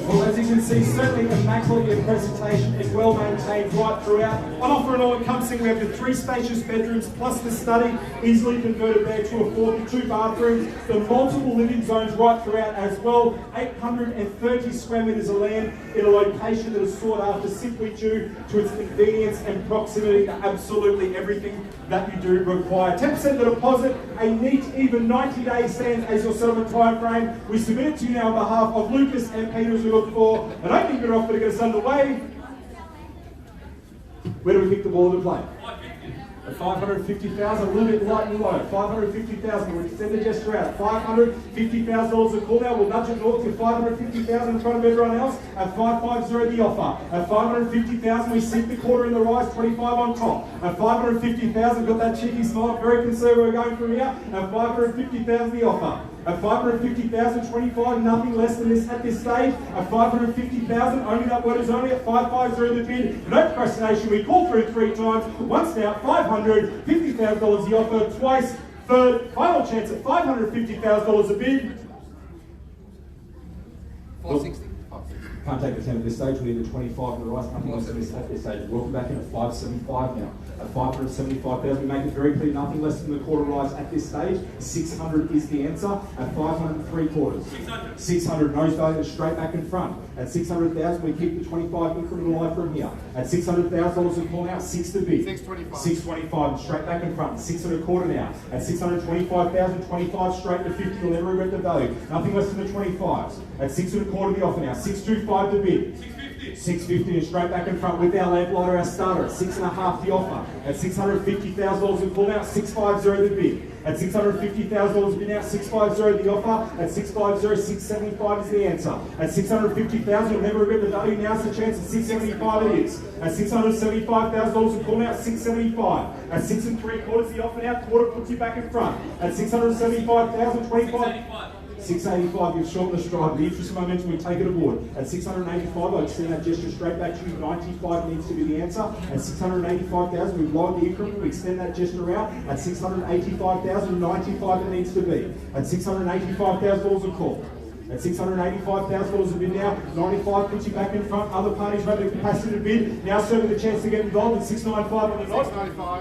Well, as you can see, certainly immaculate presentation and well maintained right throughout. On offer and all encompassing, we have the 3 spacious bedrooms plus the study, easily converted there to afford the 2 bathrooms, the multiple living zones right throughout as well. 830 square metres of land in a location that is sought after simply due to its convenience and proximity to absolutely everything that you do require. 10% the deposit, a neat even 90-day stands as your settlement time frame. We submit it to you now on behalf of Lucas and Peter as we look for an opening bid offer to get us underway. Where do we pick the ball to play? At 550,000, a little bit light and low. 550,000, we'll extend the gesture out. $550,000 a call now. We'll nudge it north to 550,000 in front of everyone else. At 550 the offer. At 550,000, we seek the quarter in the rise, 25 on top. At 550,000, got that cheeky smile, very concerned where we're going from here. At 550,000 the offer. At 550,000, 25, nothing less than this at this stage. At 550,000, only that word is only at 550 the bid. No procrastination, we call through 3 times. Once now, $550,000 the offer, twice, third, final chance at $550,000 a bid. 560. Can't take the 10 at this stage, we need the 25 on the right, nothing less than this at this stage. Welcome back in at 575 now. At 575,000, we make it very clear, nothing less than the quarter rise at this stage. 600 is the answer. At 503 quarters. 600, nosedive straight back in front. At 600,000, we keep the 25 increment alive from here. At $600,000 a call now, 6 to bid. 625. 625, straight back in front. 6 and a quarter now. At 625,000, 25 straight to 50, you'll never regret the value. Nothing less than the 25s. At 6 and a quarter the offer now. 625 to bid. 650 and straight back in front with our lamplighter, our starter. At 6.5 the offer. At $650,000 a call now, 650 the bid. At $650,000 bid now, 650 the offer. At 650, 675 is the answer. At 650,000, you'll never regret the value. Now's the chance. At 675 it is. At $675,000 a call now, 675. At 6 3/4 the offer now, quarter puts you back in front. At $675,000, 25. 685, you've shortened the stride. With the interest and momentum, we take it aboard. At 685, I extend that gesture straight back to you. 95 needs to be the answer. At 685,000, we've lowered the increment. We extend that gesture out. At 685,000, 95 it needs to be. At $685,000 a call. At $685,000 a bid now, 95 puts you back in front. Other parties run the capacity to bid. Now serving the chance to get involved at 695 on the nod.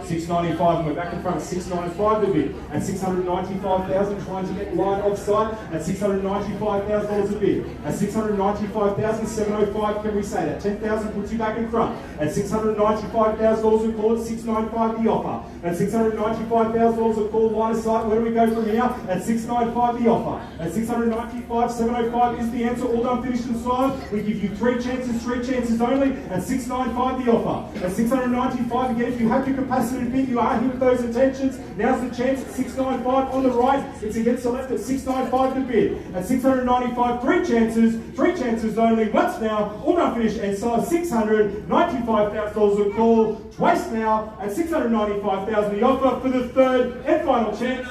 695, and we're back in front at 695 to bid. At 695,000, trying to get line of sight. At $695,000 a bid. At 695,000, 705, can we say that? 10,000 puts you back in front. At $695,000 a call, at 695 the offer. At $695,000 a call, line of sight. Where do we go from here? At 695 the offer. At 695, 705 is the answer. All done, finished and signed. We give you three chances only. At 695 the offer. At 695 again, if you have your capacity to bid, you are here with those intentions. Now's the chance at 695 on the right. It's against the left at 695 to bid. At 695, three chances only. Once now, all done, finished and signed. $695,000 a call. Twice now at 695,000 the offer for the third and final chance.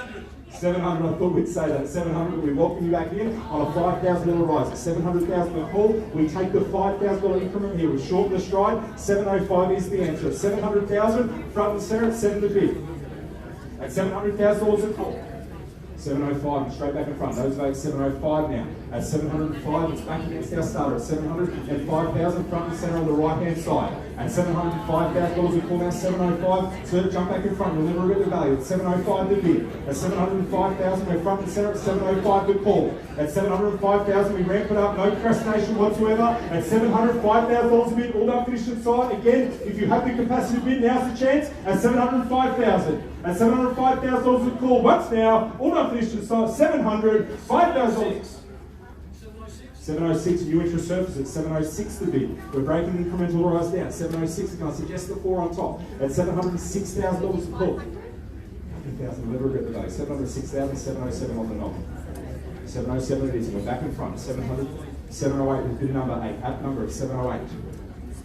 700, I thought we'd say that. 700, we welcome you back in on a $5,000 rise. At 700,000 a call, we take the $5,000 increment here. We shorten the stride. 705 is the answer. At 700,000, front and center at 7 to bid. At $700,000 a call. 705, straight back in front. Those votes 705 now. At 705, it's back against our starter. At 705,000, front and centre on the right-hand side. At $705,000 a call now, 705. So jump back in front, we'll never get the value. At 705 the bid. At 705,000, we're front and centre at 705 the call. At 705,000, we ramp it up, no procrastination whatsoever. At $705,000 a bid, all done, finished and signed. Again, if you have the capacity to bid, now's the chance. At 705,000. At $705,000 a call. Once now, all done, finished and signed. 705,000. 706, new interest surface at 706 the bid. We're breaking incremental rise down. 706, can I suggest the 4 on top? At $706,000 a call. 100,000, never regret the day. 706,000, 707 on the knob. 707 it is, and we're back in front. 700, 708 is bid number 8, app number of 708.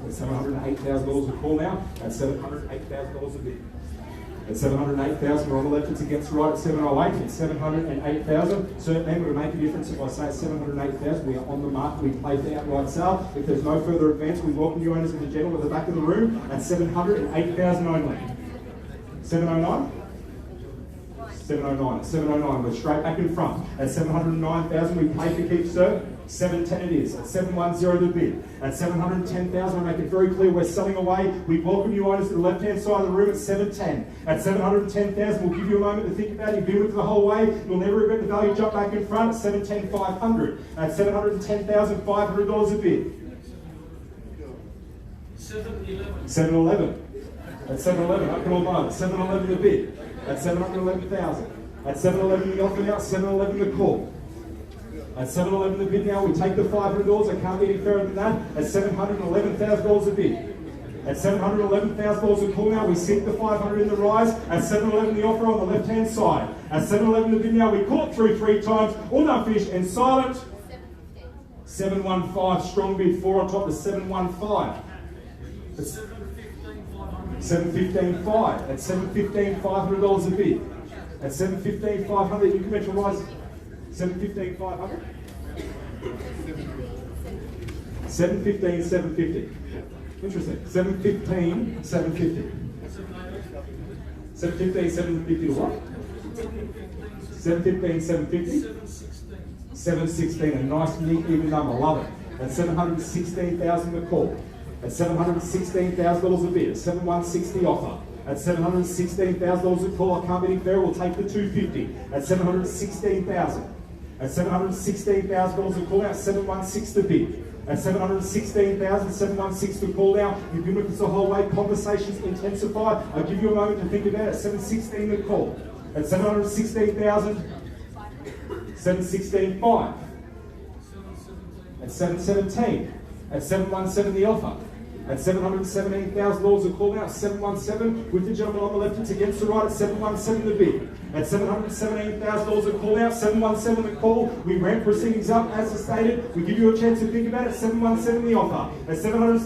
At $708,000 a call now. At $708,000 a bid. At 708,000, we're on the left, it's against the right at 708, it's 708,000. Certainly, would make a difference if I say 708,000, we are on the market, we played the outright sale. If there's no further advance, we welcome you owners and gentlemen at the back of the room at 708,000 only. 709? 709, 709, we're straight back in front. At 709,000, we pay for keep, sir. 710 it is. At 710 the bid. At 710,000, I make it very clear we're selling away. We welcome you owners to the left-hand side of the room at 710. At 710,000, we'll give you a moment to think about it. You've been with it the whole way. You'll never regret the value. Jump back in front at 710,500. At $710,500 a bid. 711. At 711, I can all buy it. 711 the bid. At 711,000. At 711 the offer now. 711 the call. At 711 the bid now, we take the $500. I can't be any fairer than that. At $711,000 a bid. At $711,000 a call now, we sink the 500 in the rise. At 711 the offer on the left-hand side. At 711 the bid now, we call it through 3 times. All done, finished and silent. 715, strong bid, 4 on top to 715. 715.5. At 715, $500 a bid. At 715, 500, incremental rise. 715, 500. 715, 750. Interesting. 715, 750. 715, 750 to what? 715, 750. 716, a nice, neat, even number. Love it. At 716,000 a call. At $716,000 a bid. At 716 the offer. At $716,000 a call, I can't be any fairer, we'll take the 250. At 716,000. At $716,000 a call now, 716 the bid. At 716,000, 716 to call now. You've been with us the whole way, conversations intensified. I'll give you a moment to think about it. 716 the call. At 716,000, 716.5. At 717. At 717 the offer. At $717,000 a call now, 717 with the gentleman on the left, it's against the right at 717 the bid. At $717,000 a call now, 717 the call. We ramp proceedings up as stated. We give you a chance to think about it, 717 the offer. At 700,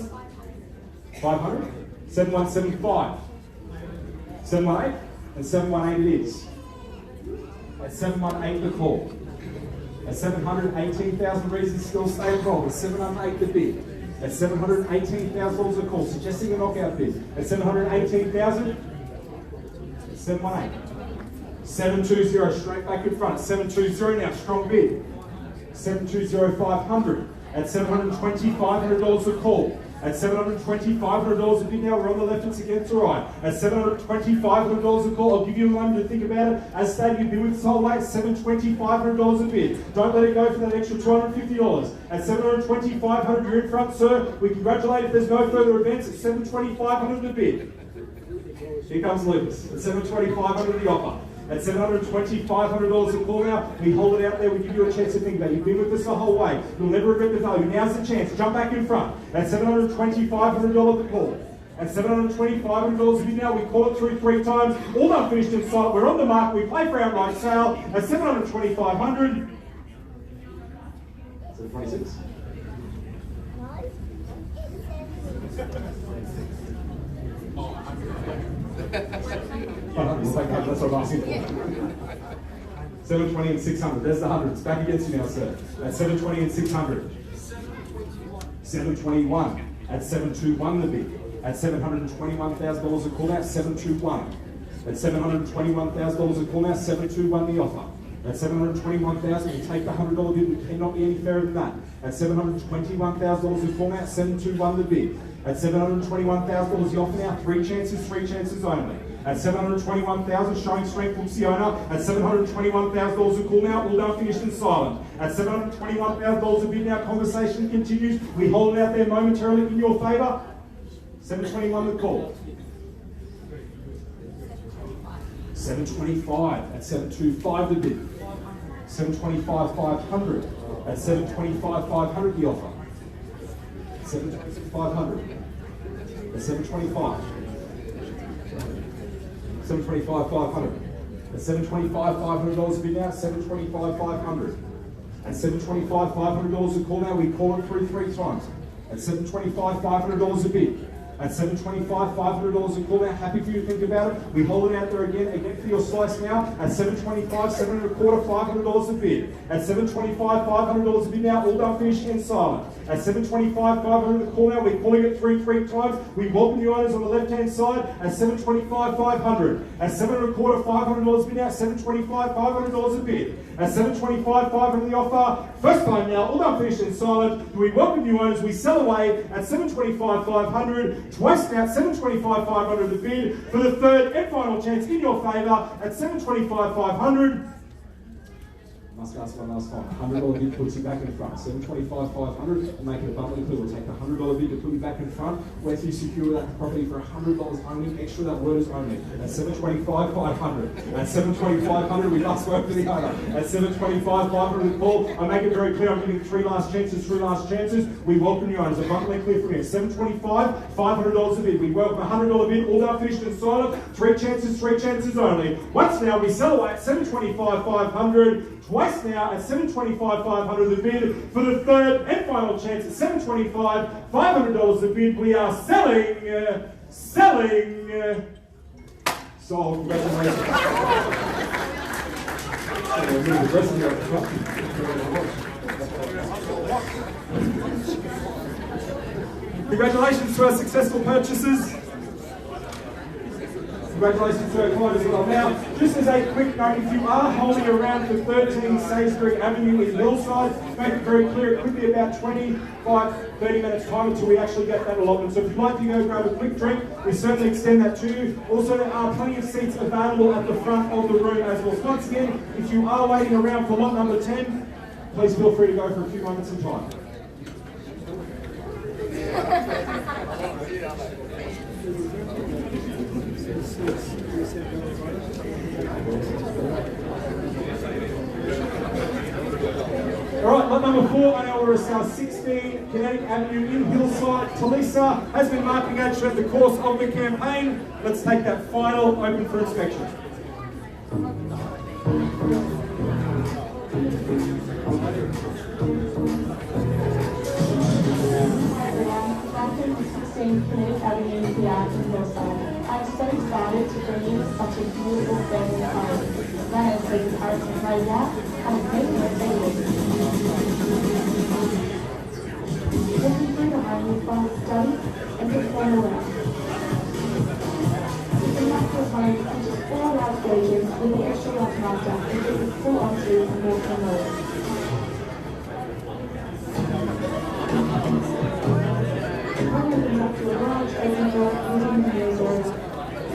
500, 717.5, 718, and 718 it is. At 718 the call. At 718,000 reasons still stay involved. At 708 the bid. At $718,000 a call, suggesting a knockout bid. At 718,000, 718. 720 straight back in front. 720 now, strong bid. 720 500. At $720, $500 a call. At $720, $500 a bid now. We're on the left, it's against the right. At $720, $500 a call. I'll give you a moment to think about it. As stated, you've been with this whole way. $720, $500 a bid. Don't let it go for that extra $250. At $720, $500, you're in front, sir. We congratulate if there's no further events. At $720, $500 a bid. Here comes Lucas. At $720, $500 the offer. At $720, $500 a call now. We hold it out there, we give you a chance to think about it. You've been with us the whole way. You'll never regret the value. Now's the chance. Jump back in front. At $720, $500 the call. At $720, $500 a bid now. We call it through 3 times. All done, finished in sight. We're on the mark. We play for outright sale. At $720, $500. 726. That's what I'm asking for. 720 and 600. There's the hundreds. Back against you now, sir. At 720 and 600. 721. At 721 the bid. At $721,000 a call now. 721. At $721,000 a call now. 721 the offer. At $721,000, you take the $100 bid. We cannot be any fairer than that. At $721,000 a call now. 721 the bid. At $721,000 the offer now. 3 chances only. At $721,000, showing strength from Siona. At $721,000 a call now, all done, finished and silent. At $721,000 a bid now, conversation continues. We hold it out there momentarily in your favour. 721 the call. 725 at 725 the bid. 725 500 at 725 500 the offer. 725 500 at 725. 725 500 at 725 $500 a bid now. 725 500 at 725 $500 a call now. We call it through 3 times. At 725 $500 a bid. At $725, $500 a call now. Happy for you to think about it. We hold it out there again for your slice now. At $725, $725, $500 a bid. At $725, $500 a bid now. All done, finished and silent. At $725, $500 a call now. We're calling it through 3 times. We welcome the owners on the left-hand side. At $725, $500. At $725, $500 a bid now. $725, $500 a bid. At $725, $500 the offer. First time now. All done, finished and silent. We welcome new owners. We sell away at $725, $500. Twice now, $725, $500 the bid for the third and final chance in your favour at $725, $500. Must ask one last time. $100 bid puts you back in front. $725, $500 and make it abundantly clear. We'll take the $100 bid to put you back in front. Whether you secure that property for $100 only, extra that word is only. At $725, $500. At $725, $500, we must work for the owner. At $725, $500 the call. I make it very clear. I'm giving 3 last chances. We welcome you owners. Abundantly clear from here. $725, $500 a bid. We welcome $100 bid. All done, finished and silent. 3 chances only. Once now, we sell away at $725, $500. Twice now at $725, $500 the bid for the third and final chance at $725, $500 the bid. We are selling. Sold. Congratulations. Congratulations to our successful purchasers. Congratulations to our client as well. Now, just as a quick note, if you are holding around for 13 Salisbury Avenue in Hillside, make it very clear, it could be about 25-30 minutes time until we actually get that allotment. So if you'd like to go grab a quick drink, we certainly extend that to you. Also, there are plenty of seats available at the front of the room as well. So once again, if you are waiting around for lot number 10, please feel free to go for a few moments in time. Alright, lot number 4 on our 16 Kinetic Avenue in Hillside. Talisa has been marking out throughout the course of the campaign. Let's take that final open for inspection. Kinetic Avenue here in Hillside. I'm so excited to bring you such a beautiful family home. That is David Harrison Fraser, and Nathan David. Walking through the home with Bob Study and Dick Farnell. The natural home features 4 large stages with the extra lock master and features full ensuite and walk-in doors. The home opens up to a large open door within the news area,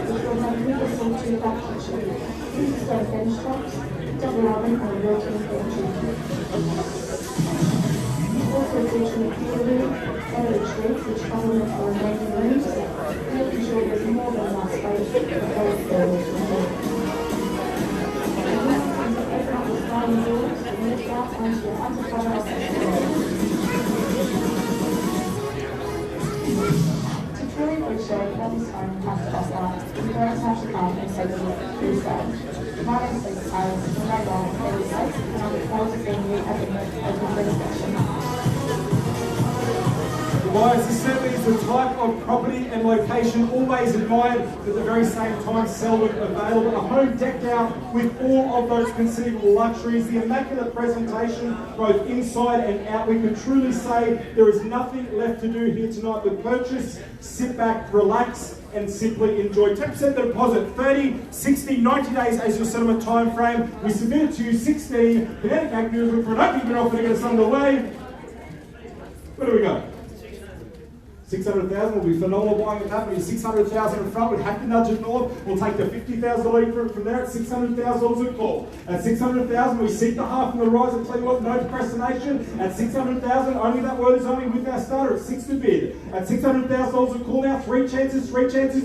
which will have previously 2 back kitchens, 2 stone bench tops, double oven and a walk-in pantry. Also featuring a clear room, beverage rooms which complement the remaining rooms, making sure there's more than enough space for both buildings to move. The room comes with open up the sliding doors and lift out onto your undercover office floor. To truly appreciate what this home has to offer, you first have to come and take a look through stage. My name is Lisa Harris from Radline Daily Place, and I look forward to seeing you at the next open registration. Guys, this certainly is the type of property and location always admired, but at the very same time seldom available. A home decked out with all of those conceivable luxuries, the immaculate presentation both inside and out. We can truly say there is nothing left to do here tonight but purchase, sit back, relax, and simply enjoy. 10% the deposit, 30, 60, 90 days as your settlement time frame. We submit it to you, 16. Kinetic Act News for an opening bid offer to get us underway. Where do we go? 600,000 will be phenomenal buying at that. We'll 600,000 in front. We'd have to nudge it north. We'll take the $50,000 increment from there at $600,000 a call. At 600,000, we seek the half and the rise. I'll tell you what, no procrastination. At 600,000, only that word is only with our starter at 6 to bid. At $600,000 a call now, 3 chances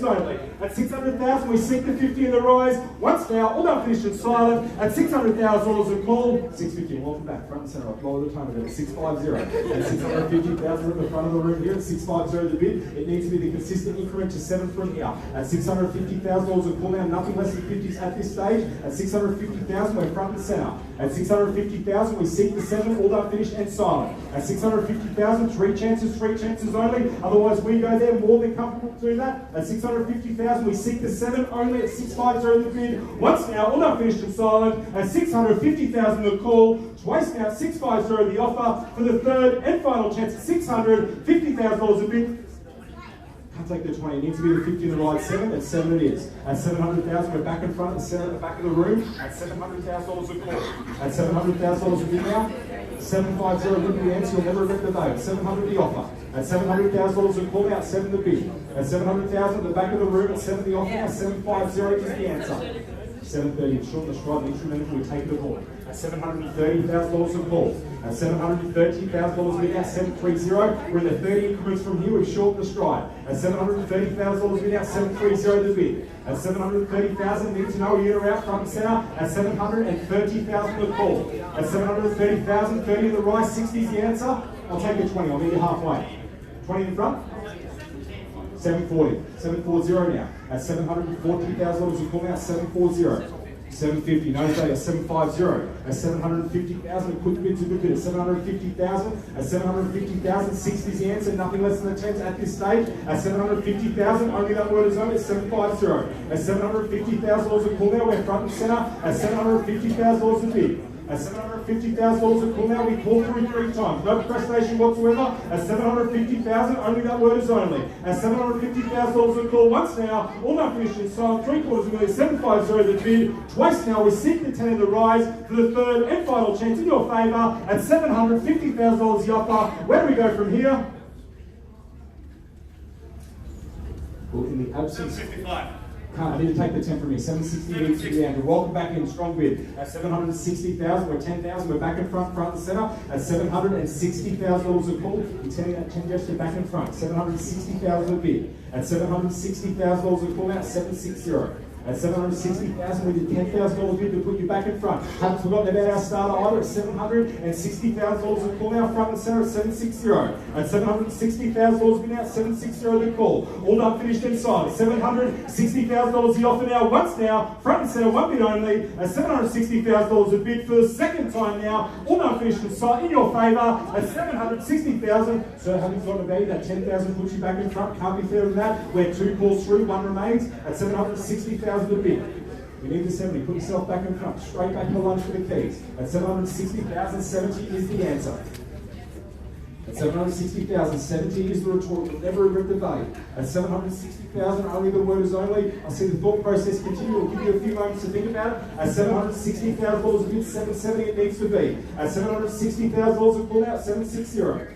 only. At 600,000, we seek the 50 in the rise. Once now, all done, finished and silent. At $600,000 a call, 650. Welcome back, front and centre. I'll blow the time at 650. At 650,000 at the front of the room here at 650. The bid, it needs to be the consistent increment to 7 from here. At $650,000 a call now, nothing less than 50s at this stage. At $650,000, we're front and centre. At $650,000, we seek the 7, all done, finished and silent. At $650,000, 3 chances only. Otherwise, we go there more than comfortable doing that. At $650,000, we seek the 7 only at 650 the bid. Once now, all done, finished and silent. At $650,000 the call. Twice now, 650 the offer for the third and final chance at $650,000 a bid. Can't take the 20, it needs to be the 50 in the right 7, at 7 it is. At 700,000, we're back in front, at 7 at the back of the room, at $700,000 a call. At $700,000 a bid now, 750 would be the answer, you'll never regret the day. At 700 the offer. At $700,000 a call out, 7 the bid. At 700,000 at the back of the room, at 7 the offer, at 750 is the answer. 730, short the stride, the instrumental, we take it aboard. At $730,000 a call. At $730,000 bid out, 730. We're in the 30 increments from here, we've shortened the stride. At $730,000 bid out, 730 the bid. At $730,000, need to know a year out, front and centre. At $730,000 the call. At $730,000, 30 in the right, 60 is the answer. I'll take your 20, I'll meet you halfway. 20 in front. 740. 740 now. At $740,000 a call now, 740. 750, no day at 750. At 750,000, quick bids a good bid. At 750,000, at 750,000, 60 is the answer, nothing less than a chance at this stage. At 750,000, only that word is only at 750. At $750,000 a call now, we're front and centre. At $750,000 a bid. At $750,000 a call now, we call through 3 times. No procrastination whatsoever. At $750,000, only that word is only. At $750,000 a call once now, all now finished in silent, 3/4 million, 750 the bid. Twice now, we seek the 10 in the rise for the third and final chance in your favour. At $750,000 the offer. Where do we go from here? Well, in the absence... 755. I need to take the 10 from me. 760 needs to be Andrew. Welcome back in, strong bid. At 760,000, we're 10,000, we're back in front and centre. At $760,000 a call, we're turning that 10 gesture back in front. $760,000 a bid. At $760,000 a call out, 760. At $760,000, we did $10,000 bid to put you back in front. Haven't forgotten about our starter either at $760,000 a call now, front and centre at 760. At $760,000 bid out, 760 the call. All done, finished inside. $760,000 the offer now, once now, front and centre, one bid only. At $760,000 a bid for the second time now. All done, finished inside, in your favour. At $760,000. So having forgotten about that, 10,000 puts you back in front. Can't be fairer than that. We're 2 calls through, 1 remains. At $760,000 a bid. We need the 70. Put yourself back in front. Straight back in the lunge for the keys. At 760,000, 70 is the answer. At 760,000, 70 is the retort. You'll never regret the value. At 760,000, only the word is only. I see the thought process continue. We'll give you a few moments to think about it. At $760,000 a bid, 770 it needs to be. At $760,000 a call out, 760.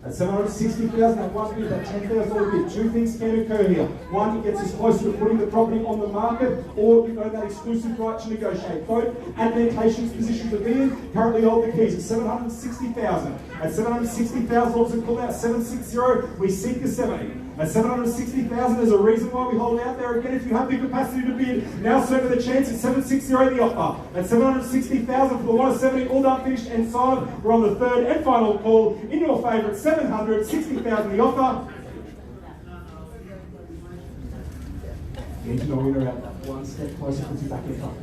At 760,000, that one bid, that $10,000 bid, two things can occur here. One, it gets us closer to putting the property on the market, or you own that exclusive right to negotiate. Both advantageous positions to be in. Currently hold the keys at 760,000. At $760,000 a call out, 760, we seek the 70. At 760,000, there's a reason why we hold it out there. Again, if you have the capacity to bid, now serve the chance at 760 the offer. At 760,000 for the 170, all done, finished and signed. We're on the third and final call in your favour at 760,000 the offer. You need to know we're out that one step closer, puts you back in front.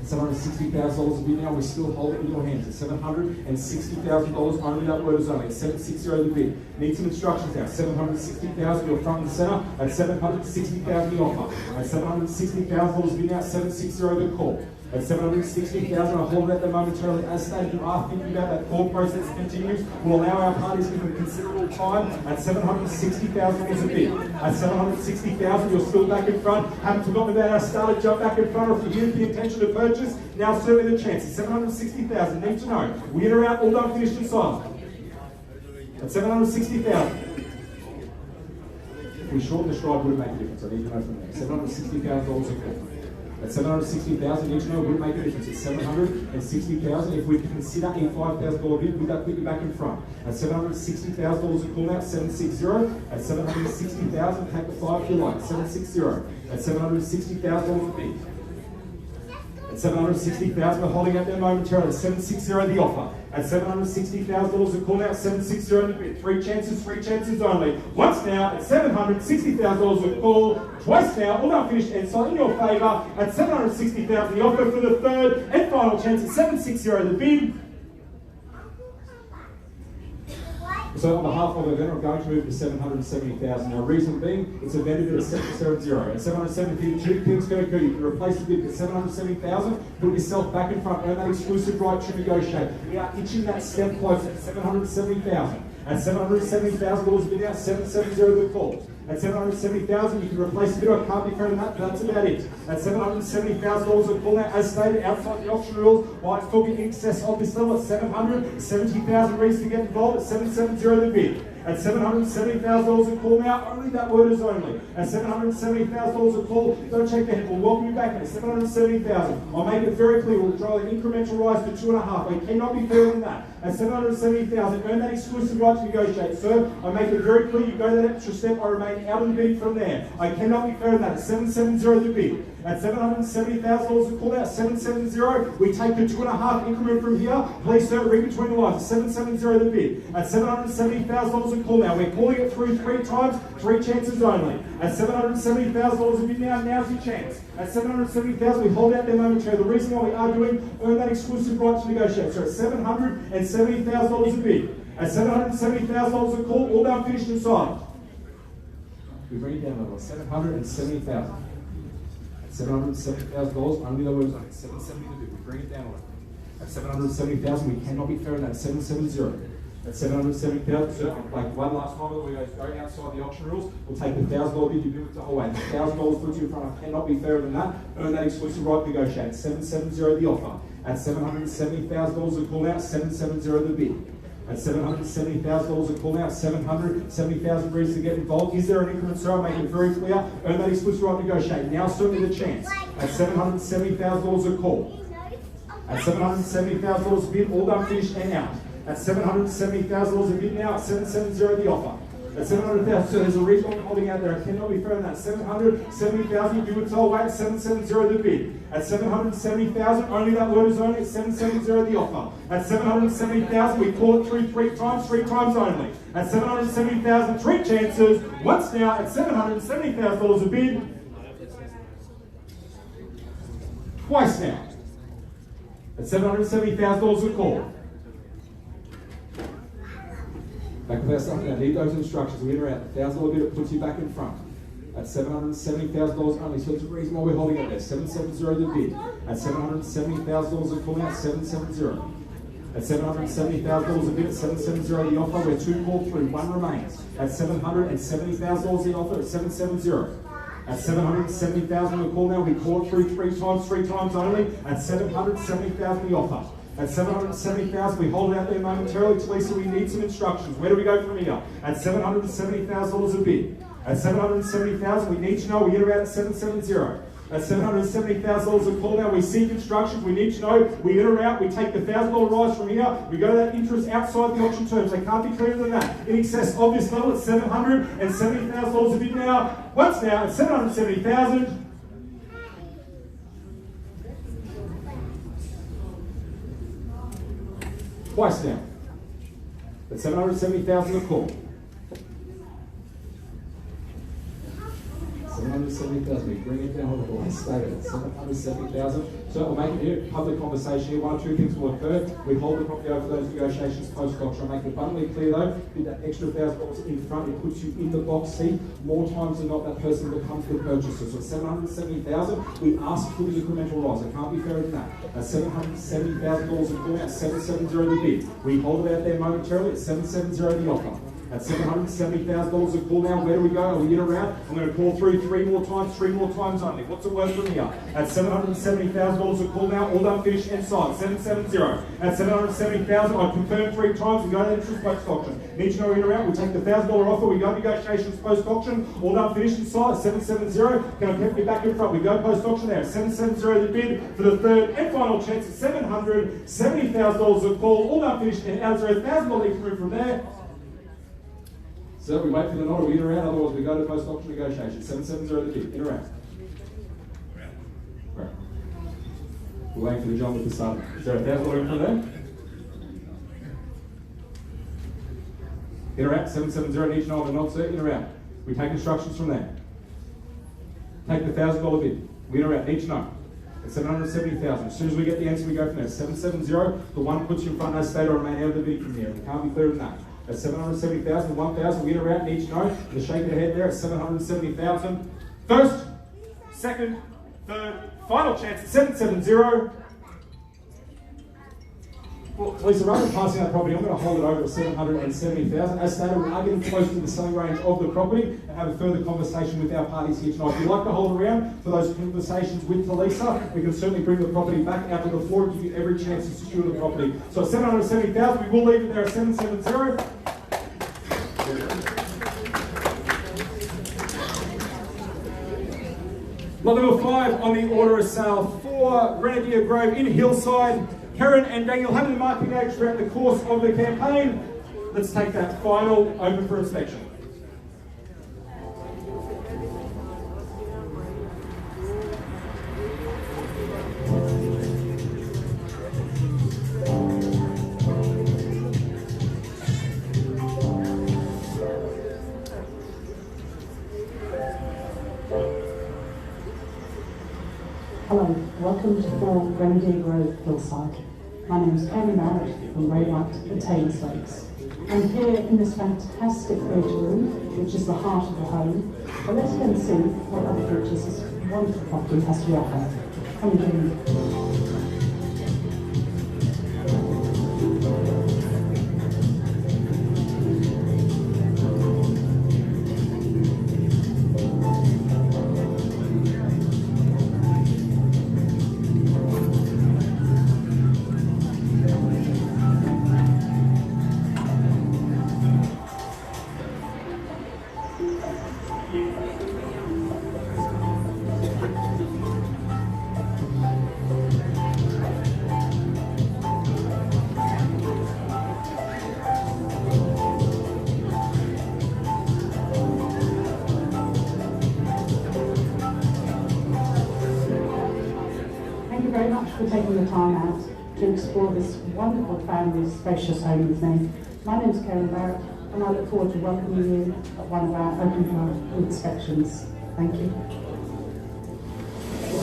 $760,000 a bid now, we still hold it in your hands. At $760,000, only that word is only. At 760 the bid. Need some instructions now. 760,000, you're front and centre. At 760,000 the offer. At $760,000 bid now, 760 the call. At 760,000, I hold that there momentarily. As stated, you are thinking about that thought process continues. We'll allow our parties to give them considerable time. At 760,000 was a bid. At 760,000, you're still back in front. Haven't forgotten about our starter jump back in front. Or if you have the intention to purchase, now certainly the chance. At 760,000, need to know. Win or out, all done, finished and signed. At 760,000. If we shorten the stride, would it make a difference? I need to know from there. $760,000 a call. At 760,000, each know would make a difference. At 760,000, if we consider a $5,000 bid, would that put you back in front? At $760,000 a call out, 760. At 760,000, take the 5 if you like. 760. At 760,000 a bid. At 760,000, we're holding out there momentarily. 760 the offer. At $760,000 a call out, 760 the bid. Three chances only. Once now at $760,000 a call, twice now, all done, finished and signed in your favour. At $760,000 the offer for the third and final chance at 760 the bid. So on behalf of the vendor, I'm going to move to 770,000. Now, reason being, it's a vendor bid of 770. At 770, two things can occur. You can replace the bid at 770,000, put yourself back in front, earn that exclusive right to negotiate. We are itching that step close at 770,000. At $770,000 bid out, 770 the call. At 770,000, you can replace the bid. I can't be fair on that, but that's about it. At $770,000 a call now, as stated, outside the auction rules, while it's talking in excess of this level at 770,000 reasons to get involved at 770 the bid. At $770,000 a call now, only that word is only. At $770,000 a call, don't check the head, we'll welcome you back at $770,000. I'll make it very clear, we'll draw an incremental rise to 2.5. We cannot be fairer than that. At $770,000, earn that exclusive right to negotiate. Sir, I make it very clear, you go that extra step, I remain out of the bid from there. I cannot be fairer than that. At 770 the bid. At $770,000 a call out, 770, we take the 2.5 increment from here. Please, sir, read between the lines. 770 the bid. At $770,000 a call now, we're calling it through 3 times, 3 chances only. At $770,000 a bid now, now's your chance. At $770,000, we hold out there momentarily. The reason why we are doing, earn that exclusive right to negotiate. So at $770,000 a bid. At $770,000 a call, all done, finished and signed. We bring it down a little. $770,000. $770,000, only the words on it. 770 to bid. We bring it down a little. At $770,000, we cannot be fairer than that. 770. At $770,000, like one last time, we go outside the auction rules. We'll take the $1,000 bid, you do it the whole way. $1,000 puts you in front. I cannot be fairer than that. Earn that exclusive right to negotiate. 770 the offer. At $770,000 a call out, 770 the bid. At $770,000 a call out, 770,000 reasons to get involved. Is there an increment, sir? I'll make it very clear. Earn that exclusive right to negotiate. Now certainly the chance. At $770,000 a call. At $770,000 a bid, all done, finished and out. At $770,000 a bid now, at 770 the offer. At $700,000, so there's a reason I'm holding out there. I cannot be fairer than that. $770,000, do it all way at 770 the bid. At $770,000, only that word is only at 770 the offer. At $770,000, we call it through 3 times only. At $770,000, 3 chances. Once now at $770,000 a bid. Twice now. At $770,000 a call. Back with our stuff now. Need those instructions. We enter out. $1,000 bid, it puts you back in front. at $770,000 only. So it's the reason why we're holding it there. 770 the bid. At $770,000 a call out, 770. At $770,000 a bid, at 770 the offer, we're 2 called through, 1 remains. At $770,000 the offer, at 770. At $770,000 the call now, we called through 3 times only. At $770,000 the offer. At $770,000, we hold it out there momentarily. Talisa, we need some instructions. Where do we go from here? At $770,000 a bid. At $770,000, we need to know we get around at 770. At $770,000 a call now, we seek instructions. We need to know we enter out. We take the $1,000 rise from here. We go to that interest outside the auction terms. They can't be clearer than that. In excess of this level at $770,000 a bid now. Once now at $770,000. Twice now. At $770,000 a call. $770,000. We bring it down to the last statement. $770,000. So we'll make it here, public conversation here. 1 or 2 things will occur. We hold the property over those negotiations post-auction. I'll make it abundantly clear though, with that extra $1,000 in front, it puts you in the box seat. More times than not, that person becomes the purchaser. So at $770,000, we ask for the incremental rise. It can't be fairer than that. At $770,000 a call out, 770 the bid. We hold it out there momentarily at 770 the offer. At $770,000 a call now, where do we go? Are we in a round? I'm going to call through 3 more times only. What's the word from here? At $770,000 a call now, all done, finished, and signed. 770. At $770,000, I confirm 3 times, we go to the interest post-auction. Need to know we're in a round, we take the $1,000 offer, we go negotiations post-auction, all done, finished, and signed. 770. Can I get back in front? We go post-auction there. 770 the bid for the third and final chance at $770,000 a call, all done, finished, and out. Is there $1,000 increment from there? So we wait for the nod, we in around, otherwise we go to post-auction negotiation. 770 the bid, in around. Right. We're waiting for the John with the sun. Is there $1,000 in from there? In around, 770, need to know the nod, sir, in around. We take instructions from there. Take the $1,000 bid. We in around, need to know. At $770,000. As soon as we get the answer, we go from there. 770, the one puts you in front, no state or remain out of the bid from there. We can't be clearer than that. At $770,000, 1,000, we enter out, need to know. The shake of the head there at $770,000. First, second, third, final chance at 770. Well, Lisa, rather than passing that property, I'm going to hold it over at $770,000. As stated, we are getting close to the selling range of the property and have a further conversation with our parties here tonight. If you'd like to hold around for those conversations with Talisa, we can certainly bring the property back out to the floor and give you every chance to secure the property. So at $770,000, we will leave it there at $770. Lot number 5 on the order of sale for Renadier Grove in Hillside. Karen and Daniel having the marketing age throughout the course of the campaign. Let's take that final open for inspection. Hello, welcome to 4 Renadier Grove, Hillside. My name is Karen Barrett from Ray White at Taylor's Lakes. I'm here in this fantastic theatre room, which is the heart of the home. But let's go and see what other features this wonderful property has to offer. Come and join me. Very much for taking the time out to explore this wonderful family's spacious home with me. My name is Karen Barrett and I look forward to welcoming you at one of our open heart inspections. Thank you.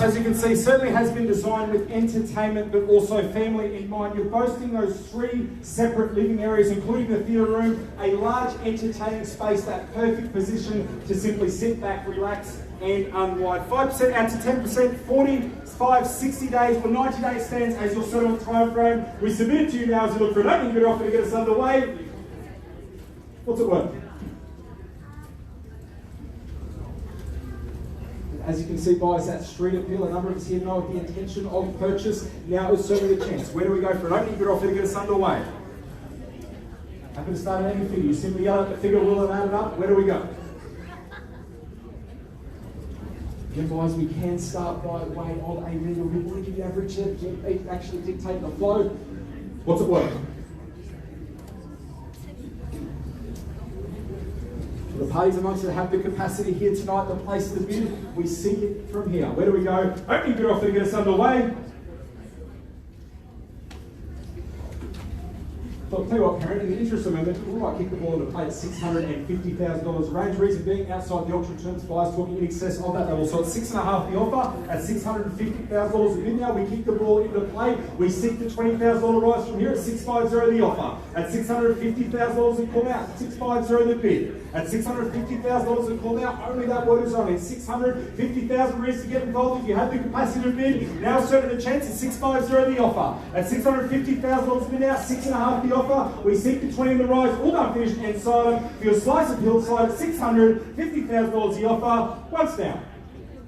as you can see, certainly has been designed with entertainment but also family in mind. You're boasting those 3 separate living areas, including the theatre room, a large entertaining space, that perfect position to simply sit back, relax and unwind. 5% out to 10%, 45, 60 days or 90 days stands as your settlement time frame. We submit it to you now as you look for an opening bid offer to get us underway. What's it worth? As you can see, buyers, that street appeal, a number of us here know the intention of purchase. Now is certainly the chance. Where do we go for an opening bid offer to get us underway? Happy to start at any figure. You simply yell at the figure, will and add it up. Where do we go? Again, buyers, we can start by way of a reader. We want to give the average to actually dictate the flow. What's it worth? For the parties amongst us that have the capacity here tonight, the place of the bid, we seek it from here. Where do we go? Opening bid offer to get us underway. So I'll tell you what, Karen, in the interest of momentum, we might kick the ball into play at $650,000 range. Reason being, outside the auction terms, buyers talking in excess of that level. So at 6.5 the offer, at $650,000 a bid now, we kick the ball into play. We seek the $20,000 rise from here at 650 the offer. At $650,000 a call out, 650 the bid. At $650,000 a call out, only that word is on it. 650,000 reasons to get involved if you have the capacity to bid. Now certainly the chance at 650 the offer. At $650,000 a bid now, 6.5 the offer. We seek the 20 in the rise, all done finished and silent for your slice of hillside at $650,000 the offer. Once down.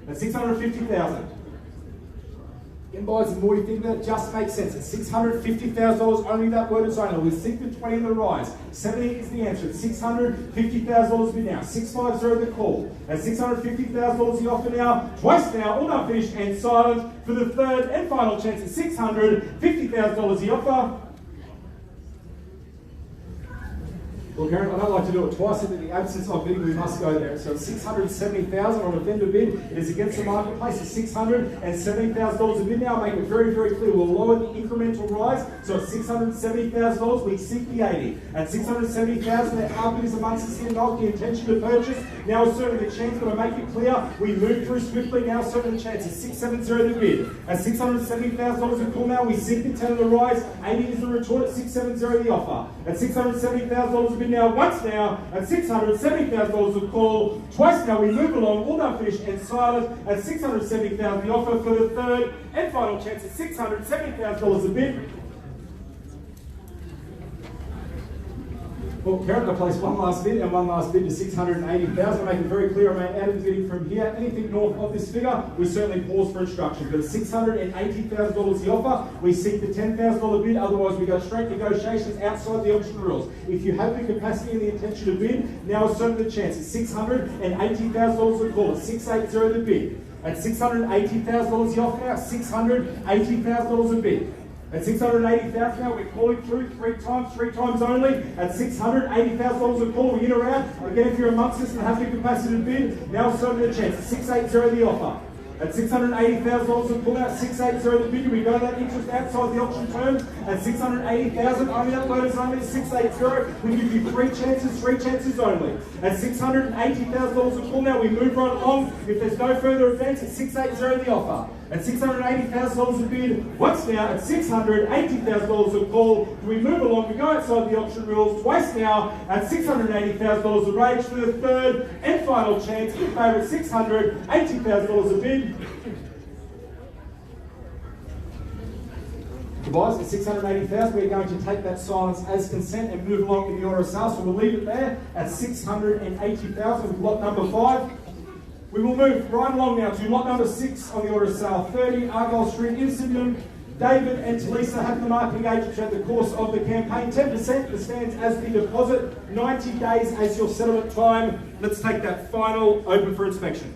At $650,000. Again, buyers, the more you think about it, just makes sense. At $650,000, only that word is on. We seek the 20 in the rise. 70 is the answer. At $650,000 bid now. 650 the call. At $650,000 the offer now. Twice now, all done finished and silent for the third and final chance at $650,000 the offer. Well, Karen, I don't like to do it twice. In the absence of bidding, we must go there. So $670,000 on a vendor bid. It is against the marketplace at $670,000 a bid now. Make it very, very clear. We'll lower the incremental rise. So at $670,000, we seek the 80. At $670,000, there are bidders amongst us here, not the intention to purchase. Now is certainly the chance, but to make it clear, we move through swiftly. Now certainly the chance. At $670 the bid. At $670,000 a call now, we seek the 10 of the rise. 80 is the retort at $670 the offer. At $670,000 a bid now, once now, at $670,000 a call. Twice now, we move along, all done finished and silent at $670,000 the offer for the third and final chance at $670,000 a bid. Well, Karen, I place one last bid and one last bid to $680,000. Make it very clear, I may add in bidding from here. Anything north of this figure, we certainly pause for instructions. But at $680,000 the offer, we seek the $10,000 bid. Otherwise, we go straight negotiations outside the auction rules. If you have the capacity and the intention to bid, now is certainly the chance. At $680,000 a call, at $680 the bid. At $680,000 the offer now, $680,000 a bid. At $680,000 now, we're calling through three times only. At $680,000 a call, we in or out. Again, if you're amongst us and have the capacity to bid, now is certainly the chance. At $680 the offer. At $680,000 a call out, $680 the bid. We go that interest outside the auction terms. At $680,000, only that load is only $680. We give you three chances only. At $680,000 a call now, we move right along. If there's no further advance, at $680 the offer. At $680,000 a bid, once now at $680,000 a call. We move along, we go outside the auction rules, twice now at $680,000 a range for the third and final chance. In favour at $680,000 a bid. The buyers at $680,000, we're going to take that silence as consent and move along in the order of sales. So we'll leave it there at $680,000 with lot number 5. We will move right along now to lot number 6 on the order of sale, 30 Argyle Street in Sydenham. David and Talisa have the marketing agents throughout the course of the campaign. 10% stands as the deposit, 90 days as your settlement time. Let's take that final open for inspection.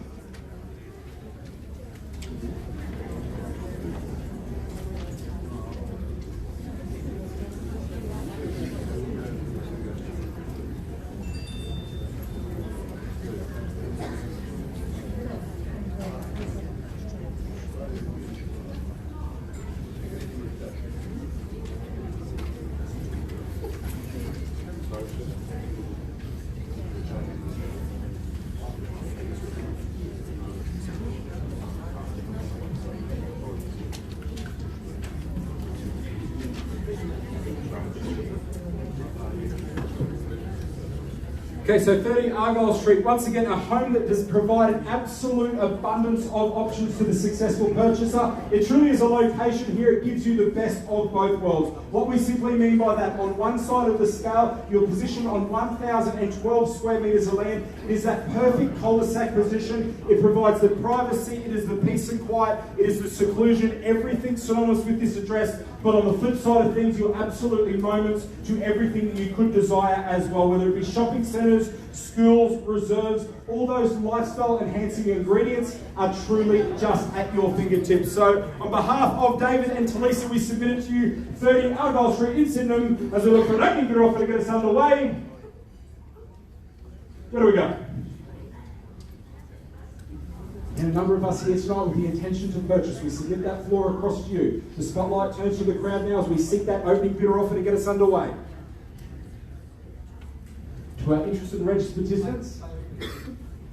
Okay, so 30 Argyle Street, once again a home that has provided absolute abundance of options to the successful purchaser. It truly is a location here, it gives you the best of both worlds. What we simply mean by that, on one side of the scale, you're positioned on 1,012 square metres of land. It is that perfect cul-de-sac position. It provides the privacy, it is the peace and quiet, it is the seclusion, everything synonymous with this address. But on the flip side of things, you're absolutely moments to everything that you could desire as well, whether it be shopping centres, schools, reserves, all those lifestyle enhancing ingredients are truly just at your fingertips. So on behalf of David and Talisa, we submit it to you, 30 Argyle Street in Sydenham, as we look for an opening bidder offer to get us underway. Where do we go? And a number of us here tonight with the intention to purchase, we submit that floor across to you. The spotlight turns to the crowd now as we seek that opening bidder offer to get us underway. To our interested and registered participants,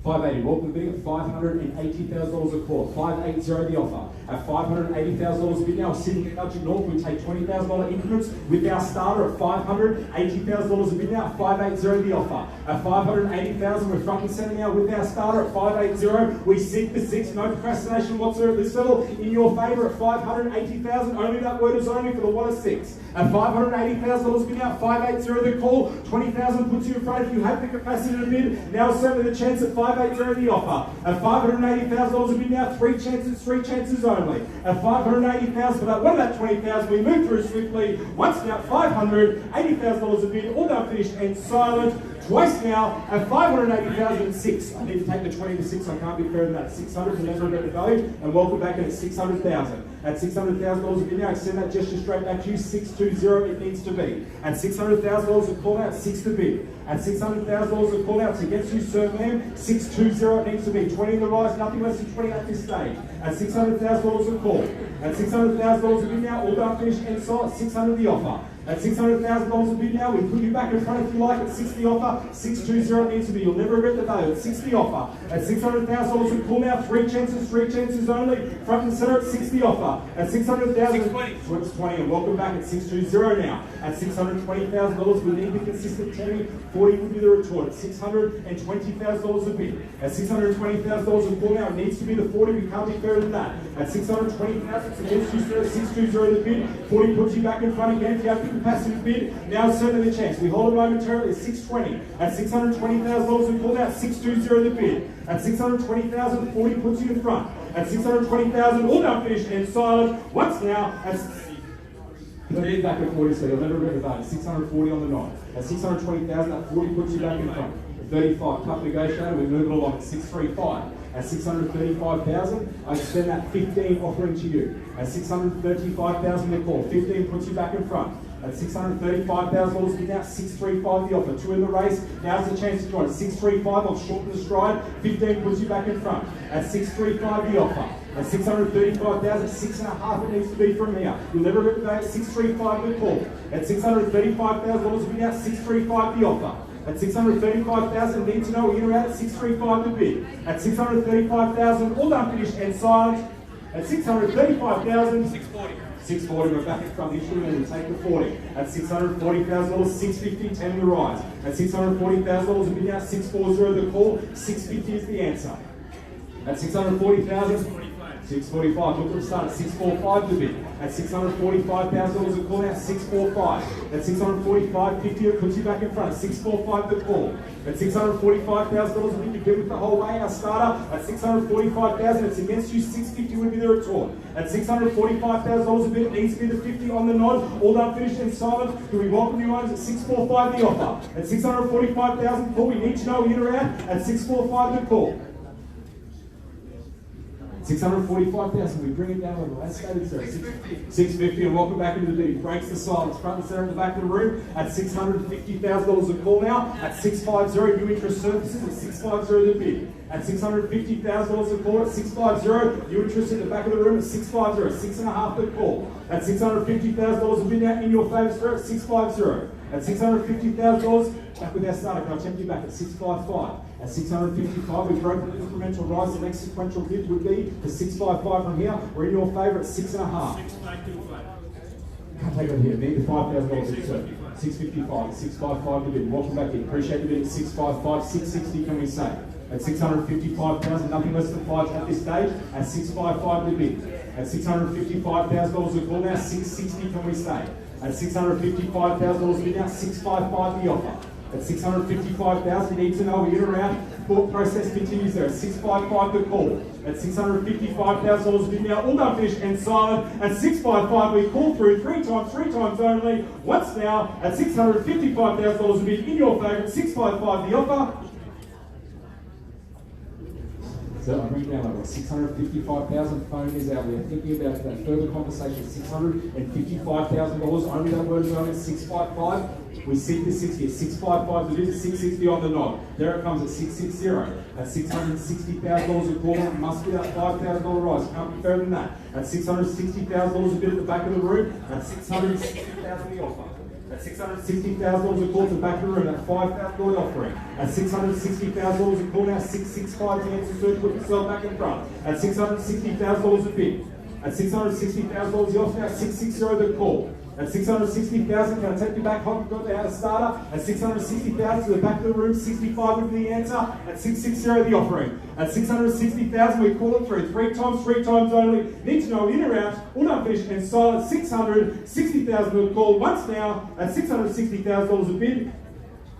580, welcome bidding at $580,000 a call. 580 the offer. At $580,000 a bid now, sitting at Budget North, we take $20,000 increments with our starter at $580,000 a bid now. 580 the offer. At $580,000, we're front and centre now with our starter at 580. We seek the 6, no procrastination whatsoever at this level. In your favour at $580,000, only that word is only for the 1 of 6. At $580,000 a bid now, 580 the call. 20,000 puts you in front if you have the capacity to bid. Now certainly the chance at 580 the offer. At $580,000 a bid now, 3 chances only. At $580,000 for that, what about 20,000? We move through swiftly. Once now, $580,000 a bid, all done, finished and silent. Twice now at $580,006. I need to take the 20 to 6. I can't be fairer than that. 600 to never get the value, and welcome back in at 600,000. At $600,000 a bid now, extend that gesture straight back to you. 620 it needs to be. At $600,000 a call out, 6 to bid. At $600,000 a call out, against you, sir, ma'am. 620 it needs to be. 20 in the rise, nothing less than 20 at this stage. At $600,000 a call. At $600,000 a bid now, all done, finished and sold. 600 the offer. At $600,000 a bid now, we put you back in front if you like. At 60 offer, 620 needs to be. You'll never regret the value. At 60 offer. At $600,000 a call now, 3 chances only. Front and centre at 60 offer. At $600,000, 620, and welcome back at 620 now. At $620,000, we need the consistent 10. 40 would be the retort. At $620,000 a bid. At $620,000 a call now, it needs to be the 40. We can't be fairer than that. At $620,000, it's against you, sir. 620 the bid. 40 puts you back in front again. If you have the capacity to bid, now certainly the chance. We hold it momentarily at 620. At $620,000 we call out 620 the bid. At $620,000, 40 puts you in front. At $620,000, all done, finished and silent. Once now, at bid back at 40, so you'll never regret the value. 640 on the 9. At $620,000, that 40 puts you back in front. At 35, tough negotiator, we move it along at 635. At $635,000, I extend that 15 offering to you. At $635,000 the call, 15 puts you back in front. At $635,000 bid now, 635 the offer. 2 in the race, now's the chance to join. 635, I'll shorten the stride, 15 puts you back in front. At 635 the offer. At $635,000, 6.5 it needs to be from here. You'll never get the value at 635 the call. At $635,000 bid now, 635 the offer. At $635,000, need to know we're in around at 635 the bid. At $635,000, all done, finished and silent. At $635,000, 640, we're back in front of the issue and we take the 40. At $640,000, 650, 10 in the rise. At $640,000 a bid now, 640 the call, 650 is the answer. At $640,000, 645, look at the start at 645 the bid. At $645,000 a call now, 645. At $645, 50 it puts you back in front. 645 the call. At $645,000 a bid, you bid with the whole way. Our starter at $645,000, it's against you. 650 would be the retort. At $645,000 a bid, it needs to be the 50 on the nod. All done, finished and silent. Do we welcome you owners at 645 the offer? At $645,000 call, we need to know we're in around at 645 the call. 645,000, we bring it down on the last stated, sir. 650, and welcome back into the bid. Breaks the silence, front and center in the back of the room at $650,000 a call now. At 650, new interest services at 650 the bid. At $650,000 a call at 650, new interest in the back of the room at 650, 6.5 the call. At $650,000 a bid now in your favour, sir, at 650. At $650,000, back with our starter, can I tempt you back at 655? At $655, we've broken the incremental rise. The next sequential bid would be to $655 from here. We're in your favour at 6.5. Can't take it here. Need the $5,000 in sir. 655, 655 the bid. Welcome back in. Appreciate the bid at 655, 660 can we say? At 655,000, nothing less than 5 at this stage. At 655 the bid. At $655,000 a call now, 660 can we say? At $655,000 a bid now, 655 the offer. At 655,000, you need to know we're in or out. Thought process continues there. At 655 the call. At $655,000 a bid now, all done, finished and silent. At 655 we call through three times only. Once now at $655,000 a bid in your favour. 655 the offer. So I'm reading now like 655,000 phone is out. We're thinking about that further conversation. $655,000. Only that word is on at 655. We seek the 60 at 655. The bid is 660 on the nod. There it comes at 660. At $660,000 a call. It must be that $5,000 rise. Can't be further than that. At $660,000 a bid at the back of the room. At $660,000 the offer. At $660,000 a call to the back of the room, at $5,000 offering. At $660,000 a call now, 665 the answer, so put yourself back in front. At $660,000 a bid. At $660,000 the offer now, 660 the call. At $660,000, can I take you back home? You've got the outer starter. At $660,000 to the back of the room, 65 would be the answer. At 660 the offering. At $660,000, we call it through. Three times only. Need to know in or out, all done, finished and silent. $660,000 a call once now. At $660,000 a bid.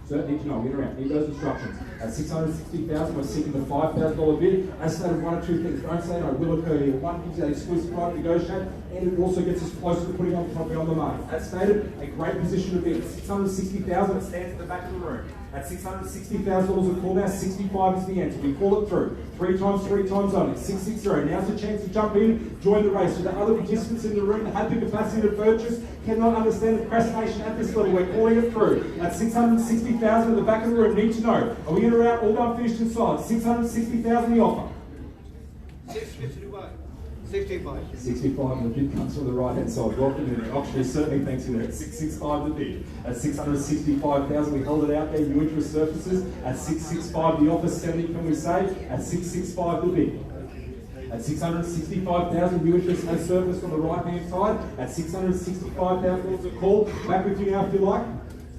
So need to know in or out. Need those instructions. At $660,000, we're seeking the $5,000 bid. As stated, one or two things. Don't say no. Will occur here. One gives you an exclusive right to negotiate, and it also gets us closer to putting on property on the market. As stated, a great position to be in. $660,000, it stands at the back of the room. At $660,000 a call now, 65 is the answer. We call it through. Three times only. 660. Now's the chance to jump in, join the race. So the other participants in the room that have the capacity to purchase cannot understand the procrastination at this level. We're calling it through. At $660,000 at the back of the room, need to know. Are we in or out? All done, finished and silent. $660,000 the offer. 65. 65, the bid comes from the right hand side. Welcome in there. Auctioneer certainly thanks you there. At 665 the bid. At 665,000 we held it out there. New interest surfaces. At 665 the offer. 70 can we say? At 665 the bid. At 665,000 new interest has surfaced on the right hand side. At $665,000 a call. Back with you now if you like.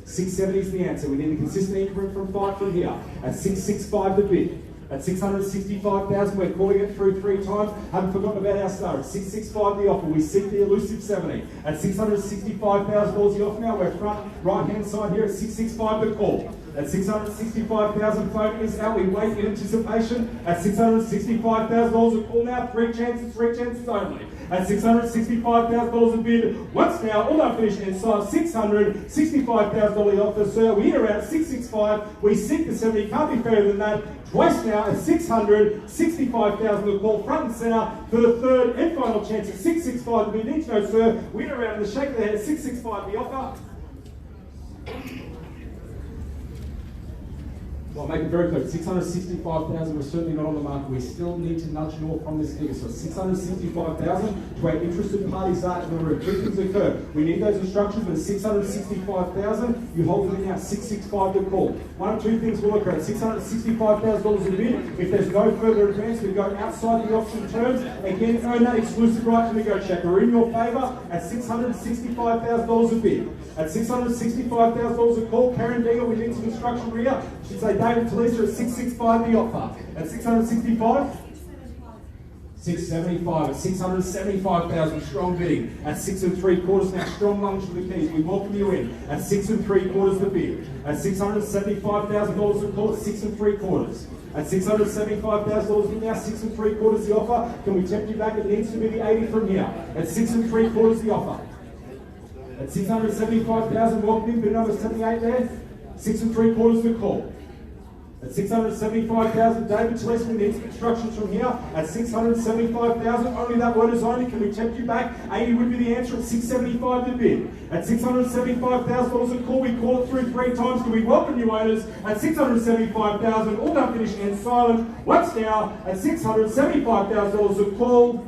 670 is the answer. We need a consistent increment from 5 from here. At 665 the bid. At 665,000, we're calling it through three times. Haven't forgotten about our star. At 665 the offer, we seek the elusive 70. At $665,000 the offer now, we're front right hand side here at 665 the call. At 665,000 phone is out. We wait in anticipation. At $665,000 a call now. Three chances only. At $665,000 a bid. Once now, all done, finished and signed. $665,000 offer, sir. We hit around 665. We seek the 70. Can't be fairer than that. Twice now at $665,000 a call front and centre for the third and final chance at 665 the bid. Need to know, sir. We hit around the shake of the head at 665 the offer. Well, make it very clear, 665,000, we're certainly not on the market. We still need to nudge north from this figure. So 665,000 to our interested parties are in the room. Two things occur. We need those instructions, but at 665,000, you hold it in now, 665 to call. One of two things will occur. At $665,000 a bid, if there's no further advance, we go outside the option terms. Again, earn that exclusive right to negotiate. We're in your favour at $665,000 a bid. At $665,000 a call, Karen Deagle, we need some instruction here. She'd say David Talisa at 665 the offer. At 665? 675. At 675,000, strong bidding. At 6 3/4 now, strong lunge for the keys. We welcome you in. At 6 3/4 the bid. At $675,000 a call, at 6 3/4. At $675,000 now, 6 3/4 the offer. Can we tempt you back? It needs to be the 80 from here. At 6 3/4 the offer. At $675,000, welcome in, bid number 78 there. 6 3/4 the call. At $675,000, David Gillespie needs instructions from here. At $675,000, only that word is only. Can we tempt you back? 80 would be the answer at $675 the bid. At $675,000 a call, we call it through three times. Can we welcome you owners? At $675,000, all done, finished and silent. Once now, at $675,000 a call.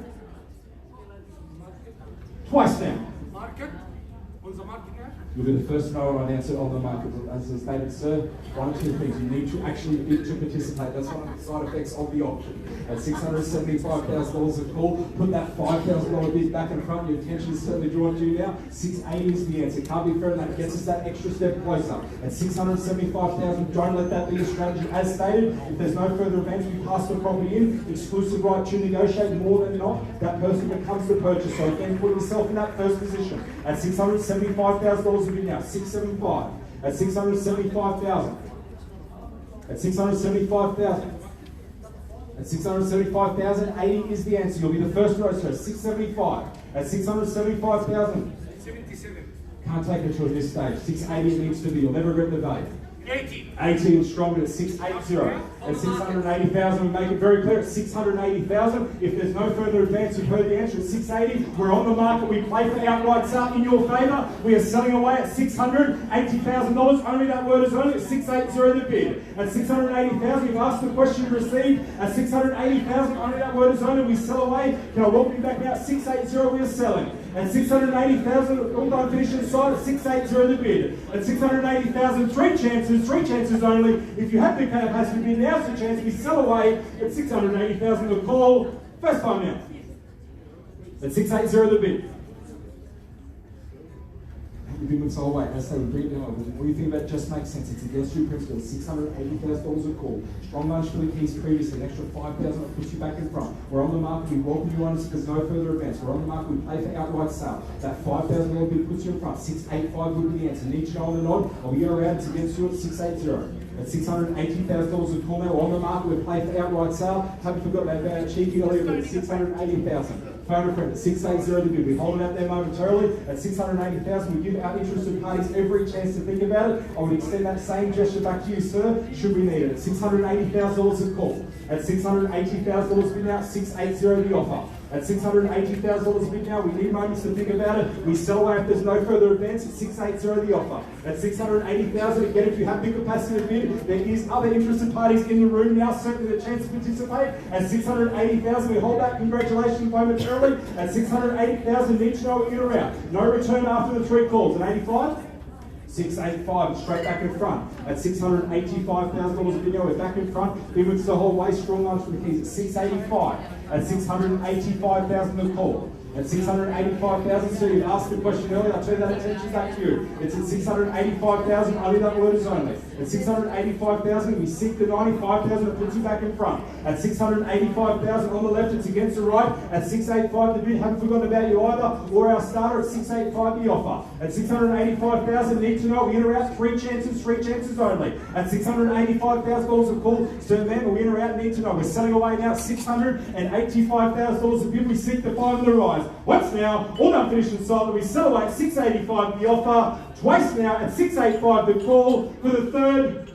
Twice now. Market. Unser You'll be the first to know when I announce it on the market. As I stated, sir, one or two things. You need to actually bid to participate. That's one of the side effects of the auction. At $675,000 a call, put that $5,000 bid back in front. Your attention is certainly drawn to you now. 680 is the answer. Can't be fairer than that. Gets us that extra step closer. At $675,000, don't let that be a strategy. As stated, if there's no further events, we pass the property in. Exclusive right to negotiate. More than not, that person becomes the purchaser. Again, put yourself in that first position. At $675,000 a bid now. 675. At 675,000. At 675,000. At 675,000, 80 is the answer. You'll be the first row, sir. 675. At 675,000. 77. Can't take it to at this stage. 680 needs to be. You'll never regret the day. 80. 18 stronger at 680. At 680,000, we make it very clear at 680,000. If there's no further advance, you've heard the answer at 680. We're on the market. We play for outright sale in your favour. We are selling away at $680,000. Only that word is only at 680 the bid. At 680,000, you've asked the question received. At 680,000, only that word is only. We sell away. Can I welcome you back now at 680? We are selling. At 680,000, all done finished inside at 680 the bid. At 680,000, three chances only. If you have the capacity to bid, now's the chance. We sell away at 680,000 the call. First time now. At 680 the bid. You've been with Solway, as they would read now. What do you think about just makes sense? It's against your principle. $680,000 a call. Strong lunch for the keys previously. An extra $5,000 puts you back in front. We're on the market. We welcome you on us because no further events. We're on the market. We play for outright sale. That $5,000 bid puts you in front. 685 would be the answer. Need to know on the nod. Or we go around. It's against you at 680. At $680,000 a call now. We're on the market. We play for outright sale. Haven't forgotten about cheeky earlier, but $680,000. Phone a friend at 680 to bid. We hold it out there momentarily. At 680,000, we give our interested parties every chance to think about it. I would extend that same gesture back to you, sir, should we need it. At $680,000 a call. At $680,000 bid now, 680 the offer. At $680,000 bid now, we need moments to think about it. We sell away if there's no further advance at 680 the offer. At $680,000, again, if you have the capacity to bid, there is other interested parties in the room now, certainly the chance to participate. At $680,000, we hold that. Congratulations momentarily. At $680,000, need to know in or out. No return after the three calls. At 85? 685, straight back in front. At $685,000 a video, we're back in front. Bid with the whole way, strong lunch for the keys at 685. At 685,000 a call. At 685,000, so you've asked the question earlier, I'll turn that attention back to you. It's at 685,000, only that word is only. At 685,000, we seek the 95,000, it puts you back in front. At 685,000 on the left, it's against the right. At 685 the bid, haven't forgotten about you either, or our starter at 685 the offer. At 685,000, need to know, we in or out, three chances only. At $685,000 a call, sir, man, we in or out, need to know. We're selling away now, $685,000 a bid, we seek the five in the rise. Once now, all done finished and sold, we sell away at 685 the offer, twice now at 685 the call, for the third,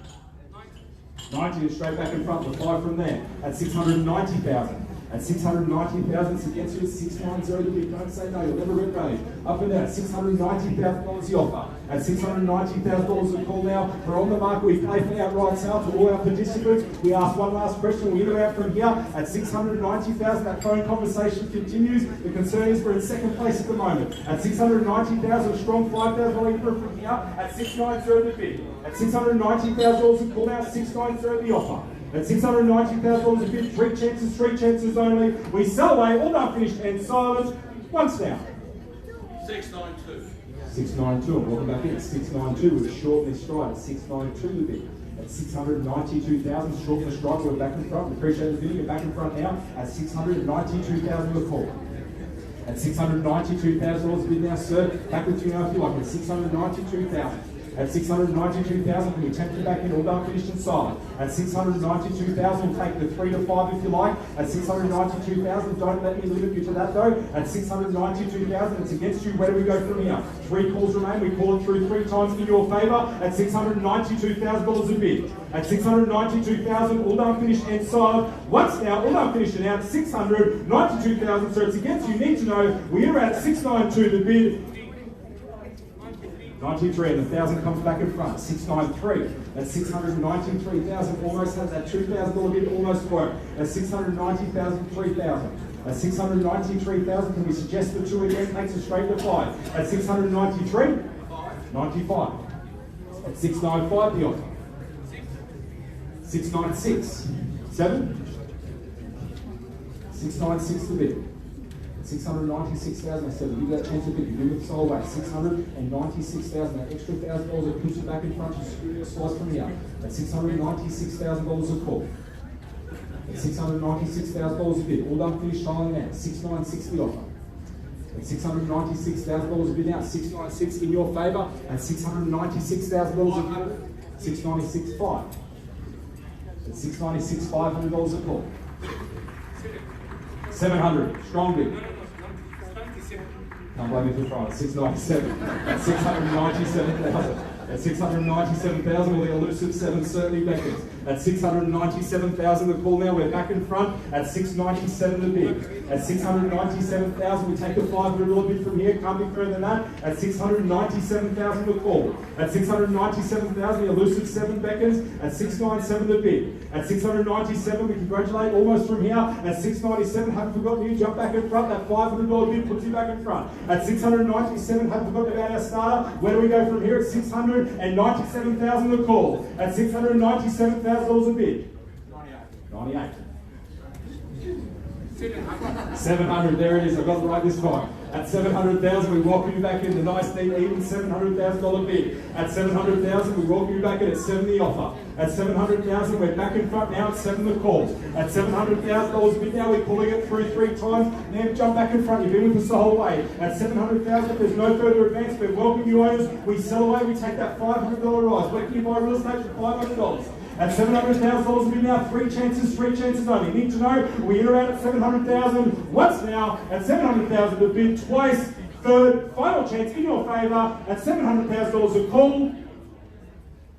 90 is straight back in front, the five from there, at 690,000. At 690,000, it's against you at 690 the bid. Don't say no, you'll never get paid. Up and down, at $690,000 the offer. At $690,000 the call now. We're on the market, we play for outright sale to all our participants. We ask one last question, we iterate from here. At $690,000, that phone conversation continues. The concern is we're in second place at the moment. At $690,000, a strong $5,000 increment from here. At $690 the bid. At $690,000 the call now, $690 the offer. At $690,000 a bid, three chances only. We sell away, all done finished and silent. Once now. 692. 692, and welcome back in at 692 with a short and stride at 692 the bid. At 692,000, short and stride, we're back in front. We appreciate the video, back in front now at 692,000 a call. At $692,000 a bid now, sir. Back with you now if you like. At 692,000. At 692,000, can we tempt it back in, all done finished and silent. At 692,000, we'll take the 3 to 5 if you like. At 692,000, don't let me limit you to that though. At 692,000, it's against you. Where do we go from here? Three calls remain. We call it through three times in your favour. At $692,000 a bid. At 692,000, all done finished and silent. Once now, all done finished and out. 692,000, so it's against you. Need to know, we are at 692 the bid. 93 and 1,000 comes back in front. 693 at 693,000, almost has that $2,000 bid almost work. At 690,000, 3,000. At 693,000, can we suggest the two again? Takes us straight to 5. At 693. 5. 95. At 695 the offer. 696. 7. 696 the bid. 696,000. I said, give that chance to bid. You give it the whole way. 696,000. That extra $1,000 that puts you back in front, you screw your slice from here. At $696,000 a call. At $696,000 a bid. All done, finished, styling now. 696 the offer. At $696,000 a bid now. 696 in your favour. At $696,000 a bid. 696.5. At $696, $500 a call. 700, strong bid. Can't blame me for trying. 697. At 697,000. At 697,000, well, the elusive 7 certainly beckons. At 697,000 the call now, we're back in front. At 697 the bid. At 697,000, we take a $500 bid from here, can't be further than that. At 697,000 the call. At 697,000, the elusive 7 beckons. At 697 the bid. At 697, we congratulate almost from here. At 697, haven't forgotten you, jump back in front. That $500 bid puts you back in front. At 697, haven't forgotten about our starter. Where do we go from here? At 697,000 the call. At $697,000 a bid. 98. 700, there it is, I got it right this time. At 700,000, we welcome you back in the nice, neat, even $700,000 bid. At 700,000, we welcome you back in at 7 the offer. At 700,000, we're back in front now at 7 the call. At $700,000 bid now, we're calling it through 3 times. Now jump back in front, you've been with us the whole way. At 700,000, there's no further advance, we welcome you owners. We sell away, we take that $500 rise. Where can you buy real estate for $500? At $700,000 bid now, 3 chances only. Need to know, we in around at 700,000 once now. At 700,000 to bid twice. Third, final chance in your favour at $700,000 a call.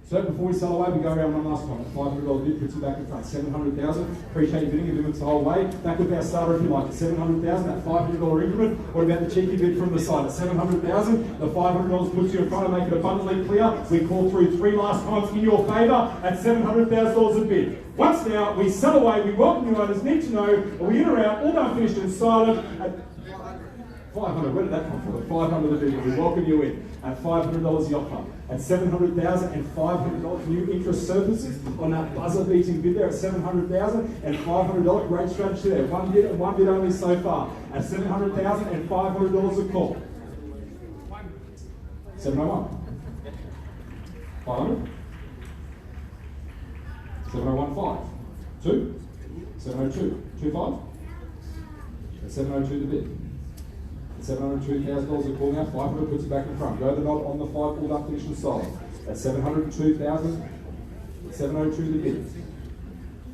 So before we sell away, we go around one last time. $500 bid puts you back in front. 700,000. Appreciate you bidding. You've been with us the whole way. Back with our starter if you like. At 700,000, that $500 increment. What about the cheeky bid from the side? At 700,000, the $500 puts you in front and make it abundantly clear. We call through 3 last times in your favour at $700,000 a bid. Once now, we sell away. We welcome you owners. Need to know, are we in or out? All done, finished and silent. At 500, where did that come from? 500 a bid. We welcome you in at $500 the offer. At 700,000 and $500 new interest surfaces on that buzzer beating bid there at 700,000 and $500. Great strategy there. One bid and one bid only so far. At 700,000 and $500 a call. 701. 500. 701.5. 2. 702. 25. At 702 the bid. $702,000 a call now, 500 puts it back in front. Go the nod on the 5 all up finish and solid. At 702,000, 702 the bid.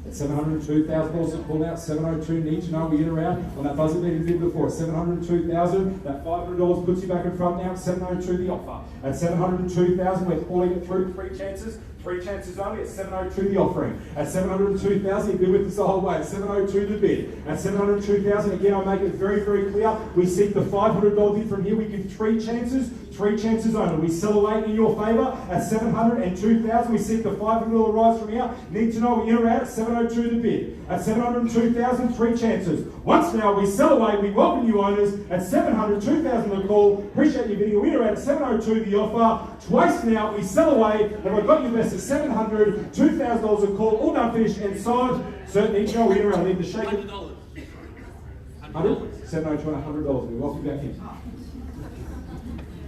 At $702,000 a call now, 702 need to know we in around on that buzzer beating bid before. 702,000, that $500 puts you back in front now. At 702 the offer. At 702,000, we're calling it through 3 chances. 3 chances only at 702 the offering. At 702,000, you've been with us the whole way. At 702 the bid. At 702,000, again, I'll make it very, very clear. We seek the $500 bid from here. We give 3 chances. 3 chances only. We sell away in your favour at 702,000. We seek the $500 rise from here. Need to know we're in or out at 702 the bid. At 702,000, 3 chances. Once now, we sell away. We welcome you owners at 702,000 the call. Appreciate you bidding. We're in or out at 702 the offer. Twice now, we sell away. And we've got you best at 700, $2,000 a call. All done, finished and signed. Certainly, each know we're in or out. I need to shake it. $100. 702 and $100. We welcome you back in.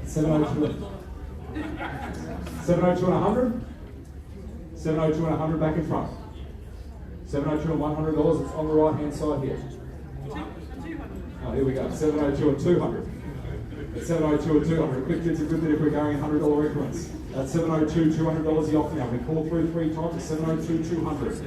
702 and 100. 702 and 100 back in front. 702 and $100. It's on the right hand side here. Oh, here we go. 702 and 200. At 702 and 200. Quick bid's a good bid if we're going in $100 increments. At 702, $200 the off now. We call through 3 times at 702, 200.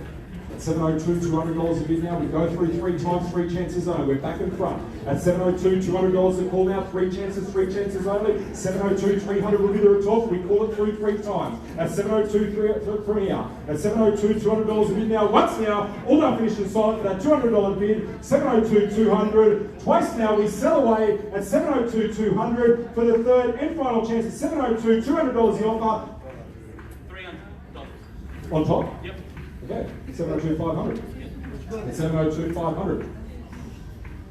At 702, $200 a bid now. We go through 3 times, 3 chances only. We're back in front. At 702, $200 a call now. 3 chances only. 702, 300 will be the retort. We call it through 3 times. At 702, 3 from here. At 702, $200 a bid now. Once now, all done, finished and silent for that $200 bid. 702, 200. Twice now, we sell away at 702, 200 for the 3rd and final chance at 702, $200 the offer. $300. On top? Yep. Okay, 702, 500. At 702, 500.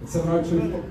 At 702,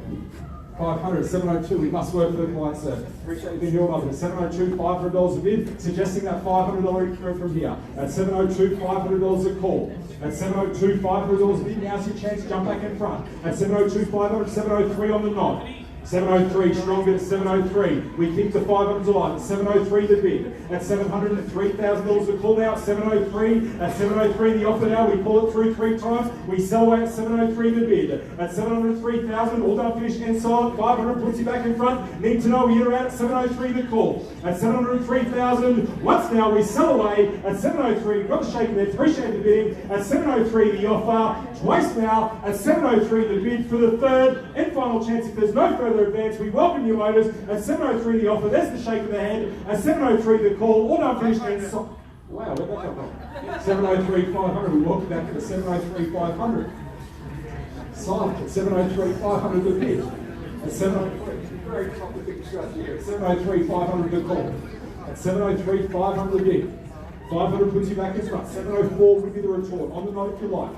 500, 702, we must work for the client, sir. Appreciate you being your offer. 702, $500 a bid, suggesting that $500 increment from here. At 702, $500 a call. At 702, $500 a bid, now's your chance, jump back in front. At 702, 500, 703 on the nod. 703, strong bid at 703. We keep the 500s alive. At 703, the bid. At $703,000 the call now. At 703, at 703 the offer now. We pull it through 3 times. We sell away at 703 the bid. At 703,000, all done, finished, and sold. 500 puts you back in front. Need to know we are out at 703 the call. At 703,000, once now we sell away at 703. Got the shake there, appreciate the bidding. At 703 the offer. Twice now at 703 the bid for the third and final chance. If there's no further advance, we welcome new owners. At 703 the offer, there's the shake of the hand. At 703 the call, all done, finished, and so wow, where'd that come from? 703 500, we welcome back to the 703 500. Silent at 703 500 the bid. At 703, very top the big strategy here. At 703 500 the call. At 703 500 the bid. 500 puts you back in front. 704 would be the retort. On the nod if you like.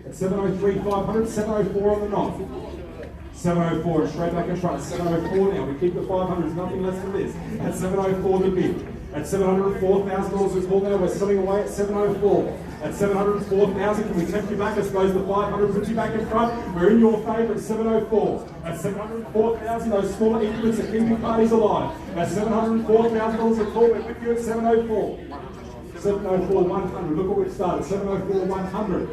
At 703 500, 704 on the nod. 704 and straight back in front. 704 now. We keep the 500s, nothing less than this. At 704 the bid. At $704,000 a call now. We're selling away at 704. At 704,000, can we tempt you back? I suppose the 500 puts you back in front. We're in your favour at 704. At 704,000, those smaller increments are keeping parties alive. At $704,000 a call, we're with you at 704. 704 100. Look what we've started. 704 100.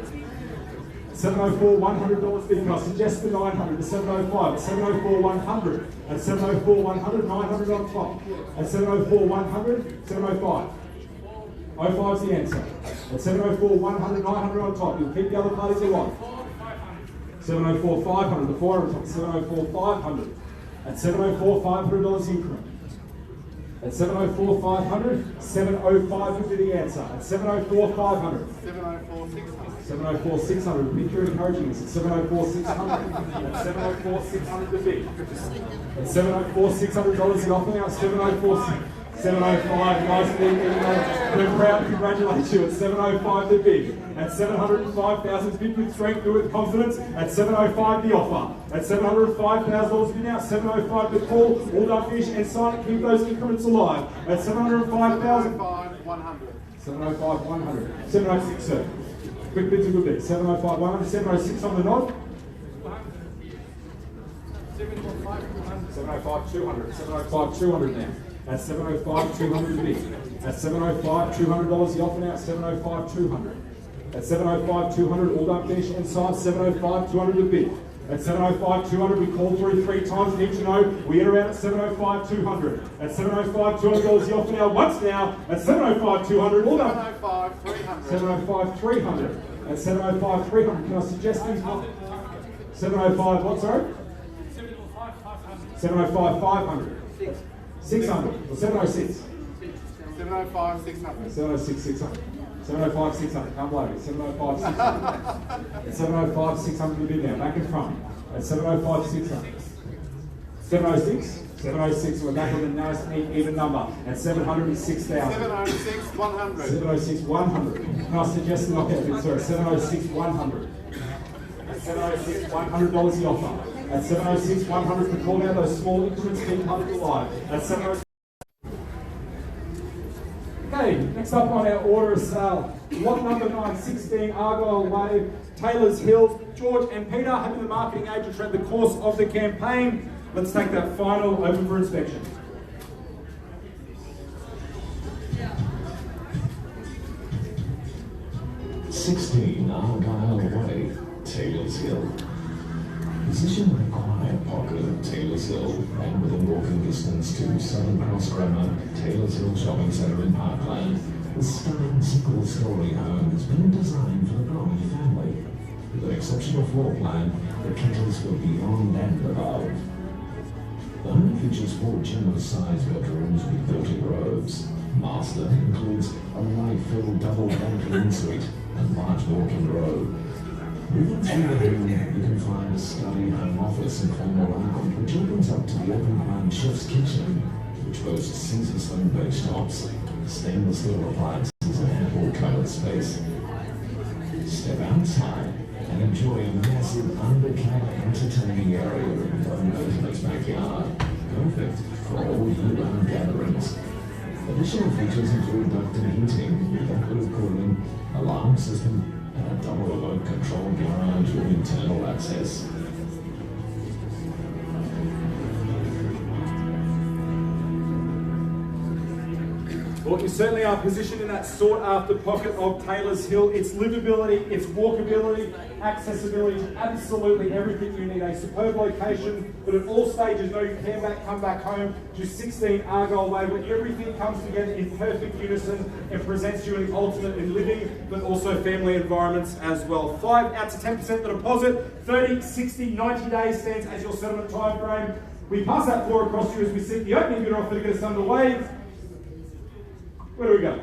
704 $100 bid cost. Suggest the 900 to 705. At 704 100. At 704 100, 900 on top. At 704 100, 705. 05 is the answer. At 704 100, 900 on top. You'll keep the other parties alive. 704 500, the 4 on top. 704 500. At 704 $500 increment. At 704 500, 705 would be the answer. At 704 500. 704 600. 704 600. The bid, you're encouraging us. At 704 600. At 704 600 the bid. At 704 $600 the offer now. At 704 705, nice bid. We're proud to congratulate you. At 705 the bid. At 705,000 bid with strength, do with confidence. At 705 the offer. At $705,000 bid now. 705 the call. All done, finish, and sign it. Keep those increments alive. At 705,000. 705 100. 706 sir. Quick bids are good bids. 705 100. 706 on the nod. 705 200. 705 200 now. At 705 200 the bid. At 705 $200 the offer now. At 705 200. At 705 200 all done, finish, and sign. 705 200 the bid. At 705 200 we call through 3 times. Need to know we enter out at 705 200. At 705 $200 the offer now. Once now. At 705 200 all done. 705 300. 705 300. At 705 300. Can I suggest these? 705 what, sorry? 705 500. 600. Or 706. 705 600. 706 600. 705 600. Can't blow me. 705 600. At 705 600 the bid now. Back in front. At 705 600. 706. 706. We're back on the nice, neat, even number. At 706,000. 706 100. 706 100. Can I suggest the knockout bid, sir? 706 100. At 706 $100 the offer. At 706 100 the call now. Those small increments keep parties alive. At 706. Okay, next up on our order of sale, lot number 916 Argyle Way, Taylor's Hill. George and Peter, having the marketing agents throughout the course of the campaign. Let's take that final open for inspection. – 16 Argyle Way, Taylor's Hill. Positioned in a quiet pocket of Taylor's Hill and within walking distance to Southern Cross Grammar, Taylor's Hill Shopping Centre in Parkland, the stunning single-storey home has been designed for the Bromley family. With an exceptional floor plan that caters for beyond and above. The home features 4 generous-sized bedrooms with built-in robes. Master includes a light-filled double-bedroom ensuite and large walk-in robe. Moving through the room, you can find a study, home office, and formal lounge, which opens up to the open-plan chef's kitchen, which boasts Caesar stone-based tops, stainless steel appliances, and ample covered space. Step outside, and enjoy a massive undercat entertaining area in Bone's backyard. Perfect for all year-round gatherings. Additional features include ducted heating, decorative cooling, alarm system, and a double remote control garage with internal access. Well, you certainly are positioned in that sought-after pocket of Taylors Hill. Its livability, its walkability, accessibility, absolutely everything you need. A superb location, but at all stages, know you can come back home to 16 Argyle Way, where everything comes together in perfect unison and presents you an alternate in living, but also family environments as well. 5 out to 10% the deposit, 30, 60, 90 days stands as your settlement time frame. We pass that floor across to you as we seek the opening bid offer to get us underway. Where do we go?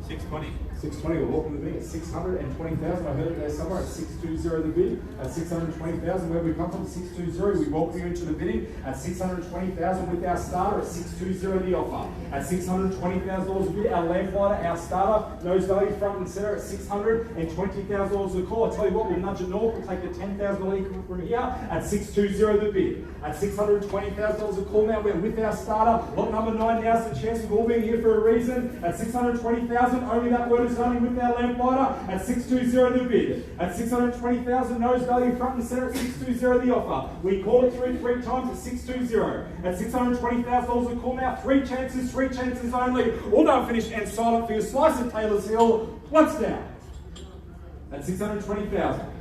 $620. 620, we're walking the bid at 620,000. I heard it there somewhere at 620 the bid. At 620,000, where we come from, 620. We welcome you into the bidding at 620,000 with our starter at 620 the offer. At $620,000 a bid, our lamplighter, our starter, nose value front and center at $620,000 a call. I tell you what, we'll nudge it north. We'll take the $10,000 increment from here at 620 the bid. At $620,000 a call now, we're with our starter. Lot number 9 now's the chance of all being here for a reason. At 620,000, only that word is only with our lamplighter at 620 the bid. At 620,000 nose value front and center at 620 the offer. We call it through 3 times at 620. At $620,000 a call now, 3 chances only. All done, finished and silent for your slice of Taylors Hill. Once down. At 620,000.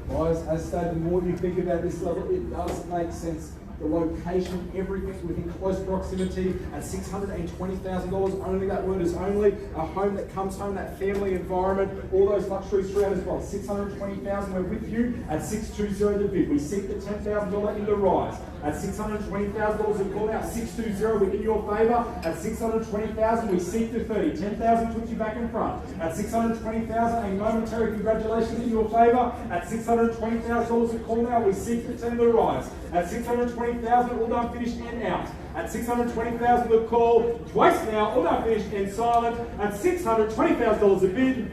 Guys, as stated, the more you think about this level, it does make sense. The location, everything within close proximity at $620,000. Only that word is only. A home that comes home, that family environment, all those luxuries throughout as well. $620,000, we're with you at 620 the bid. We seek the $10,000 in the rise. At $620,000 a call out, 620, we're in your favour. At $620,000, we seek the 30. 10,000 puts you back in front. At $620,000, a momentary congratulations in your favour. At $620,000 a call now, we seek the 10 the rise. At $620,000, all done, finished and out. At $620,000 a call, twice now, all done, finished and silent. At $620,000 a bid.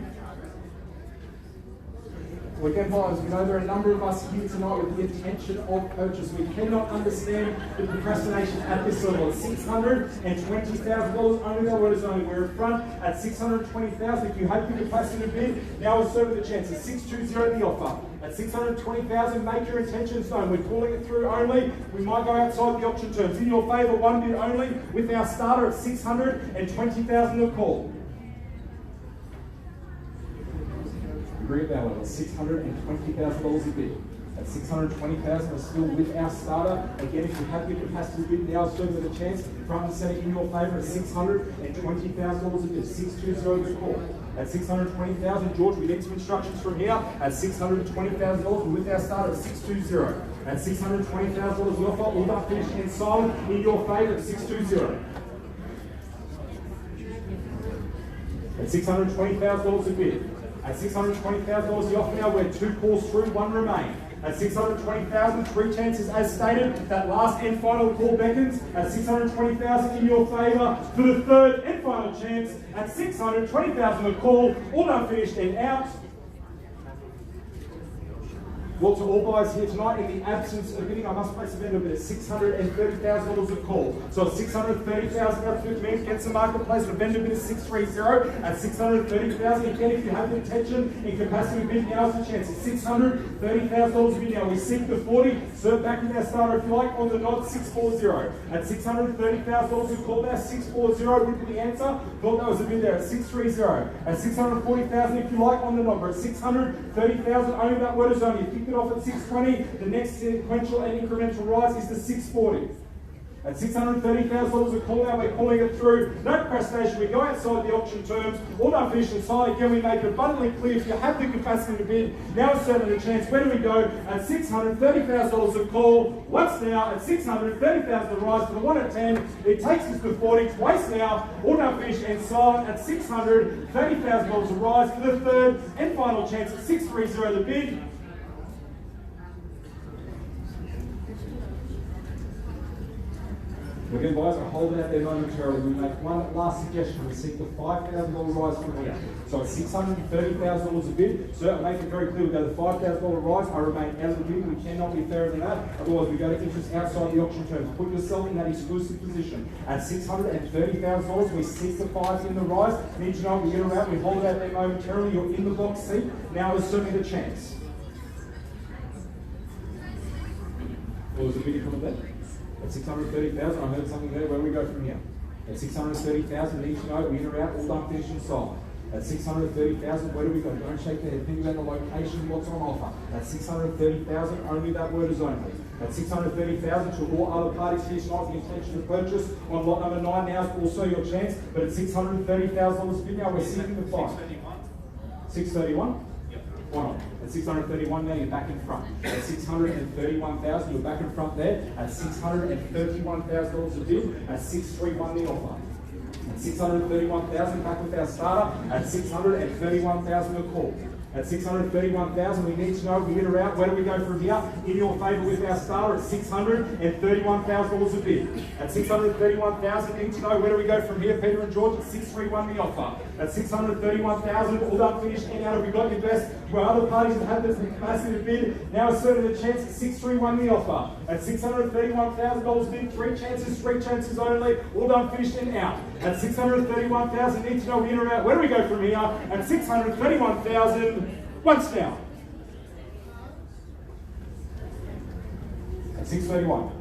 Well, again, buyers, we know there are a number of us here tonight with the intention of purchase. We cannot understand the procrastination at this level. At $620,000, only that word is only. We're in front at $620,000. If you have the capacity to bid, now is certainly the chance. At 620 the offer. At $620,000, make your intentions known. We're calling it through only. We might go outside the option terms. In your favour, 1 bid only with our starter at $620,000 a call. Bring it down level, $620,000 a bid. At $620,000, we're still with our starter. Again, if you have the capacity to bid, now is certainly the chance. Front and centre in your favour at $620,000 a bid. 620 the call. At $620,000, George, we need some instructions from here. At $620,000, we're with our starter at 620. At $620,000 the offer, all done, finished and silent in your favour at 620. At $620,000 a bid. At $620,000 the offer now, we're 2 calls through, 1 remain. At $620,000, 3 chances as stated. That last and final call beckons. At $620,000 in your favour for the 3rd and final chance. At $620,000 a call, all done, finished and out. Well, to all buyers here tonight, in the absence of bidding, I must place a vendor bid at $630,000 a call. So at $630,000, that's what means get some marketplace. The vendor bid is 630 at $630,000. Again, if you have the intention and capacity to bid, now's the chance. At $630,000 a bid now. We seek the 40. Serve back with our starter if you like on the nod, 640. At $630,000 a call now, 640 would be the answer. Thought that was a bid there at 630. At $640,000 if you like on the number. At $630,000, only that word is only. If you off at 620, the next sequential and incremental rise is the 640. At $630,000 a call now, we're calling it through. No procrastination, we go outside the auction terms, all done, finished and signed. Again, we make it abundantly clear if you have the capacity to bid, now is certainly the chance. Where do we go? At $630,000 a call, once now, at $630,000 a rise for the 1 at 10, it takes us to 40, twice now, all done, finished and signed. At $630,000 a rise for the 3rd and final chance at 630 the bid. Again, guys, I hold it out there momentarily. We make one last suggestion. We seek the $5,000 rise from here. So it's $630,000 a bid. Sir, I make it very clear. We go to the $5,000 rise. I remain out of the bid. We cannot be fairer than that. Otherwise, we go to interest outside the auction terms. Put yourself in that exclusive position. At $630,000, we seek the $5 in the rise. Need to know we get around. We hold it out there momentarily. You're in the box seat. Now is certainly the chance. What was the bid coming there? At 630,000, I heard something there. Where do we go from here? At 630,000, need to know, we in or out, all done, finished and sold. At 630,000, where do we go? Don't shake the head. Think about the location, what's on offer. At 630,000, only that word is only. At 630,000, to all other parties here tonight, the intention to purchase on lot number 9 now is also your chance. But at $630,000 bid now, we're seeking the $5. 631? Why not? At 631 now, you're back in front. At 631,000, you're back in front there. At $631,000 a bid. At 631 the offer. At 631,000, back with our starter. At 631,000 a call. At 631,000, we need to know, we hit her out. Where do we go from here? In your favour with our starter at $631,000 a bid. At 631,000, need to know, where do we go from here? Peter and George at 631 the offer. At 631,000, all done, finished, and out. Have we got your best? Where other parties have had the capacity to bid, now is certainly the chance at 631 the offer. At $631,000 bid, 3 chances only, all done, finished, and out. At 631,000, need to know, we in or out. Where do we go from here? At 631,000, once down. At 631.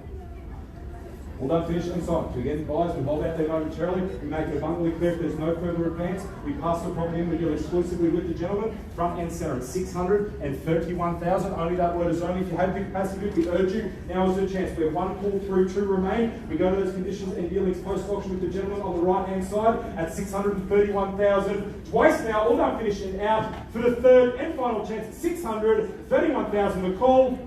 All done, finished, and signed. Again, guys, we hold out there momentarily. We make it abundantly clear if there's no further advance. We pass the property in. We deal exclusively with the gentleman. Front and centre at 631,000. Only that word is only. If you have the capacity, we urge you. Now is the chance. We have 1 call through, 2 remain. We go to those conditions and deal post-auction with the gentleman on the right-hand side at 631,000. Twice now, all done, finished, and out for the third and final chance at 631,000. The call.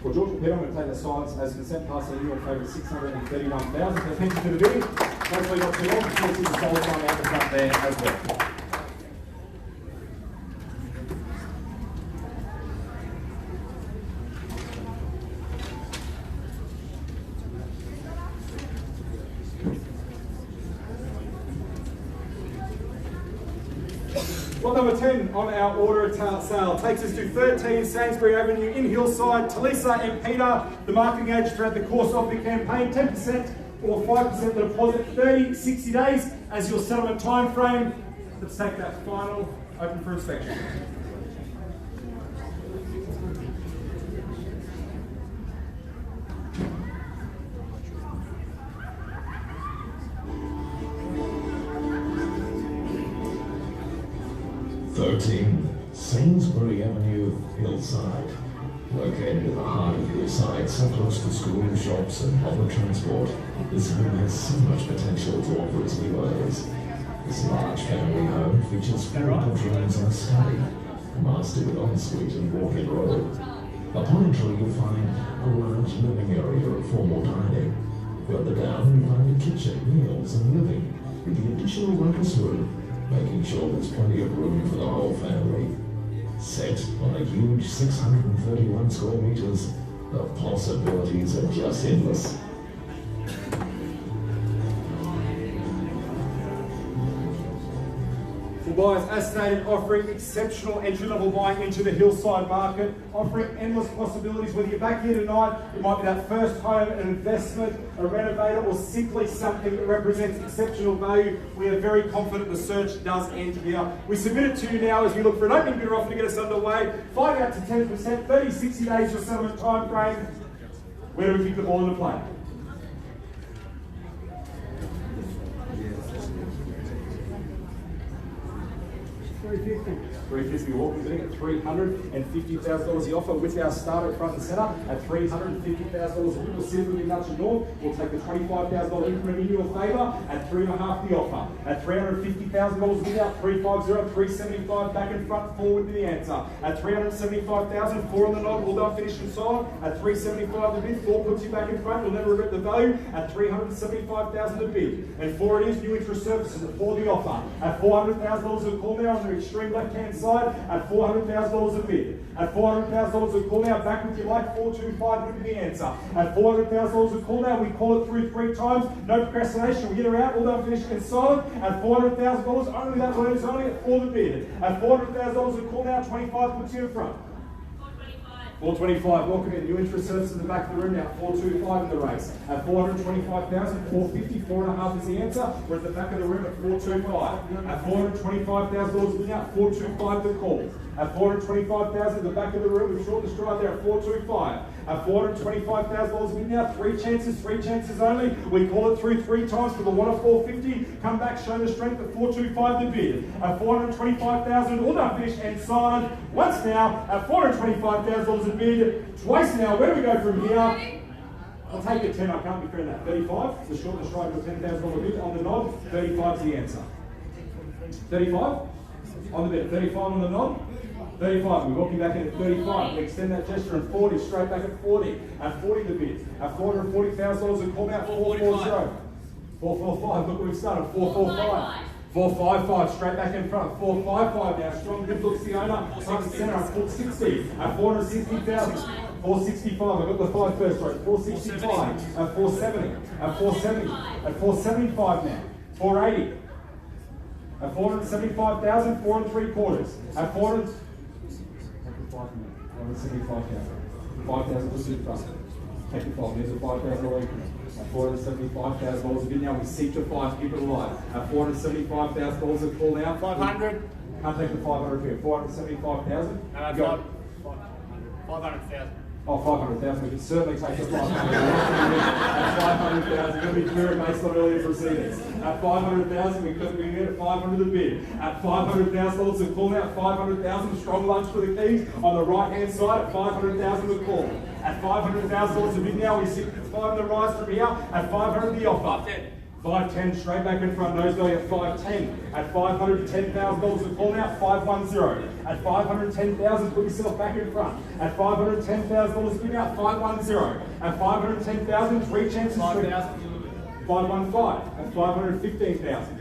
Well, George, Peter, I'm going to take the silence as consent, passing in your favour 631,000. So thank you for the bidding. Hopefully not too long. We'll see the solid time out the front there as well. Lot number 10 on our order sale takes us to 13 Sainsbury Avenue in Hillside. Talisa and Peter, the marketing agent throughout the course of the campaign, 10% or 5% the deposit, 30, 60 days as your settlement time frame. Let's take that final, open for inspection. Sainsbury Avenue, Hillside. Located in the heart of Hillside, so close to school, shops and public transport, this home has so much potential to offer its new owners. This large family home features 4 bedrooms and a study, master with ensuite and walk-in robe. Upon entry, you'll find a large living area of formal dining. Further down, you find a kitchen, meals and living, with the additional ruckus room, making sure there's plenty of room for the whole family. Set on a huge 631 square meters, the possibilities are just endless. Well, guys, as stated, offering exceptional entry-level buying into the Hillside market, offering endless possibilities. Whether you're back here tonight, it might be that first home, an investment, a renovator, or simply something that represents exceptional value. We are very confident the search does end here. We submit it to you now as we look for an opening bidder offer to get us underway. 5 out to 10%, 30, 60 days your settlement time frame. Where do we kick the ball into play? 350, walking bidding at $350,000 the offer with our starter front and centre at $350,000. We'll see if we can nudge it north. We'll take the $25,000 increment in your favour at $3.5 the offer. At $350,000 without, $350, $375 back and front, 4 would be the answer. At $375,000, 4 on the nod, all done, finished and sold. At $375 the bid, 4 puts you back in front, you'll never regret the value. At $375,000 the bid. And 4 it is, new interest services at 4 the offer. At $400,000 a call now, and extreme left-hand side at $400,000 a bid. At $400,000 a call now, back with your like, 425 would be the answer. At $400,000 a call now, we call it through 3 times, no procrastination, we get her out, all done, finished and silent. At $400,000, only that word is only at 4 the bid. At $400,000 a call now, 25 puts you in front. 425, welcome in. New interest service in the back of the room now. 425 in the race. At 425,000, 450, 4.5 is the answer. We're at the back of the room at 425. At $425,000 win out, 425 the call. At 425,000 the back of the room, we've short the stride there at 425. At $425,000 win out, 3 chances only. We call it through 3 times for the one of 450. Come back, show the strength at 425 the bid. At 425,000, all done, finished and signed. Once now, at $425,000 a bid. Twice now, where do we go from here? I'll take it 10, I can't be fair in that. 35, the short stride with $10,000 bid. On the nod, 35 is the answer. 35? On the bid, 35 on the nod. 35, we're walking back in at 35. We extend that gesture and 40, straight back at 40. At 40 the bid. At $440,000 a call out, 440. 445, look where we started, 445. 455, straight back in front, 455 now, strong good looks the owner, front and centre at 460, at 460,000, 465, I've got the 5 first, right, 465, at 470, at 470, at 475 now, 480, at 475,000, 4 3/4, at 475,000, 5,000 puts in front. Take the 5, there's a $5,000 increment. At $475,000 a bid now, we seek to 5, keep it alive. At $475,000 a call now. 500. Can't take the 500 here. 475,000. And Go. 500,000. Oh, 500,000. We can certainly take the 500,000. At 500,000, going to be clear based on earlier proceedings. At 500,000, we could get at 500 a bid. At $500,000 a call now. 500,000, strong lunch for the Kings on the right hand side. At 500,000 a call. At $500,000 a bid now, we sit at 5 the rise from here. At 500 the offer. 510 straight back in front, nose going at 510. At $510,000 a call now, 510. At 510,000, put yourself back in front. At $510,000 a bid now, 510. At 510,000, 3 chances. 515. At 515,000.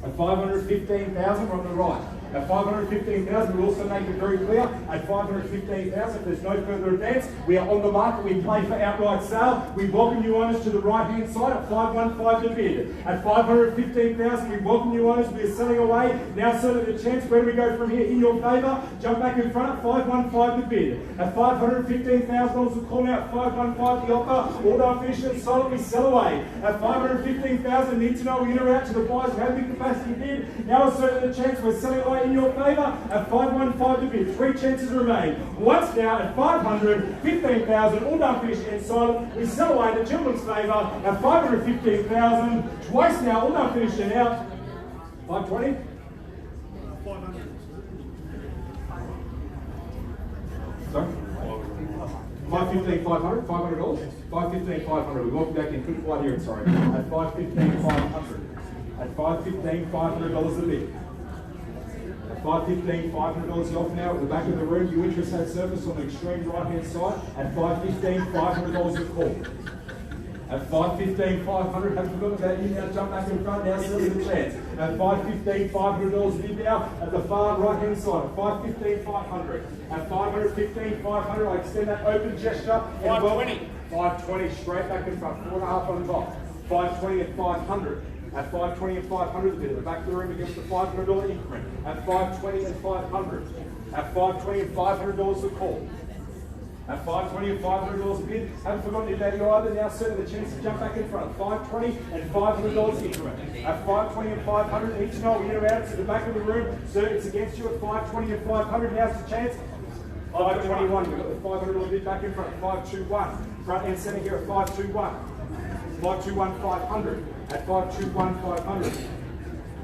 At 515,000, we're on the right. At 515,000, we also make it very clear, at 515,000, there's no further advance. We are on the market, we play for outright sale. We welcome you owners to the right-hand side at 515 to bid. At 515,000, we welcome you owners, we are selling away. Now certainly the chance, where do we go from here? In your favour, jump back in front at 515 to bid. At $515,000 a call now, at 515 the offer. All done, finished and sold, we sell away. At 515,000, need to know we're in or out to the buyers who have the capacity to bid. Now certainly the chance, we're selling away in your favour at 515 to bid. 3 chances remain. Once now at 500, 15,000, all done, finished and silent. We sell away in the gentleman's favour at 515,000. Twice now, all done, finished and out. 520? 500. Sorry? 515, 500, $500. 515, 500. We walk back in, couldn't quite hear it, sorry. At 515, 500. At 515, $500 a bid. At 515, $500 off now at the back of the room. New interest had surface on the extreme right hand side. At 515, $500 a call. At 515, 500, haven't forgotten about you now, jump back in front, now still the chance. At 515, $500 a bid now, at the far right hand side. At 515, 500. At 515, 500, I extend that open gesture. 520. 520, straight back in front, 4.5 on top. 520 and 500. At 520 and 500 a bid, at the back of the room against the $500 increment. At 520 and 500. At 520 and $500 a call. At 520 and $500 a bid, haven't forgotten about you either. Now certainly the chance to jump back in front. 520 and $500 increment. At 520 and 500, each night we get around to the back of the room. So it's against you at 520 and 500. Now's the chance. 521, we've got the $500 bid back in front. 521, front and centre here at 521. 521, 500. At 521, 500.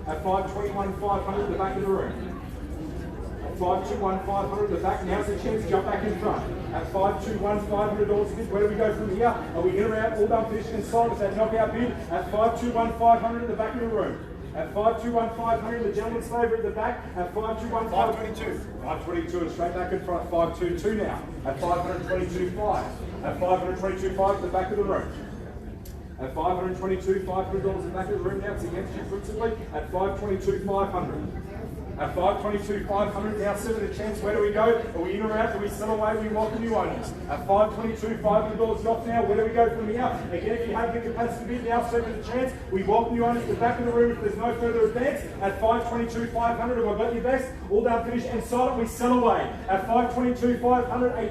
At 521, 500, the back of the room. At 521, 500, the back. Now's the chance to jump back in front. At 521, $500 a bid. Where do we go from here? Are we in or out? All done, finished and sold. It's that knockout bid. At 521, 500 at the back of the room. At 521, 500, the gentleman's favourite at the back. At 521, 522. 522 and straight back in front. 522 now. At 522.5. At 522.5 at the back of the room. At 522, $500 at the back of the room now, it's against you principally. At 522, 500. At 522, 500, now 7 a chance. Where do we go? Are we in or out? Do we sell away? We welcome you owners. At 522, $500 off now. Where do we go from here? Again, if you have the capacity bid, now 7 a chance. We welcome you owners to the back of the room if there's no further advance. At 522, 500, have I got your best? All done, finished, and silent, we sell away. At 522, 500, a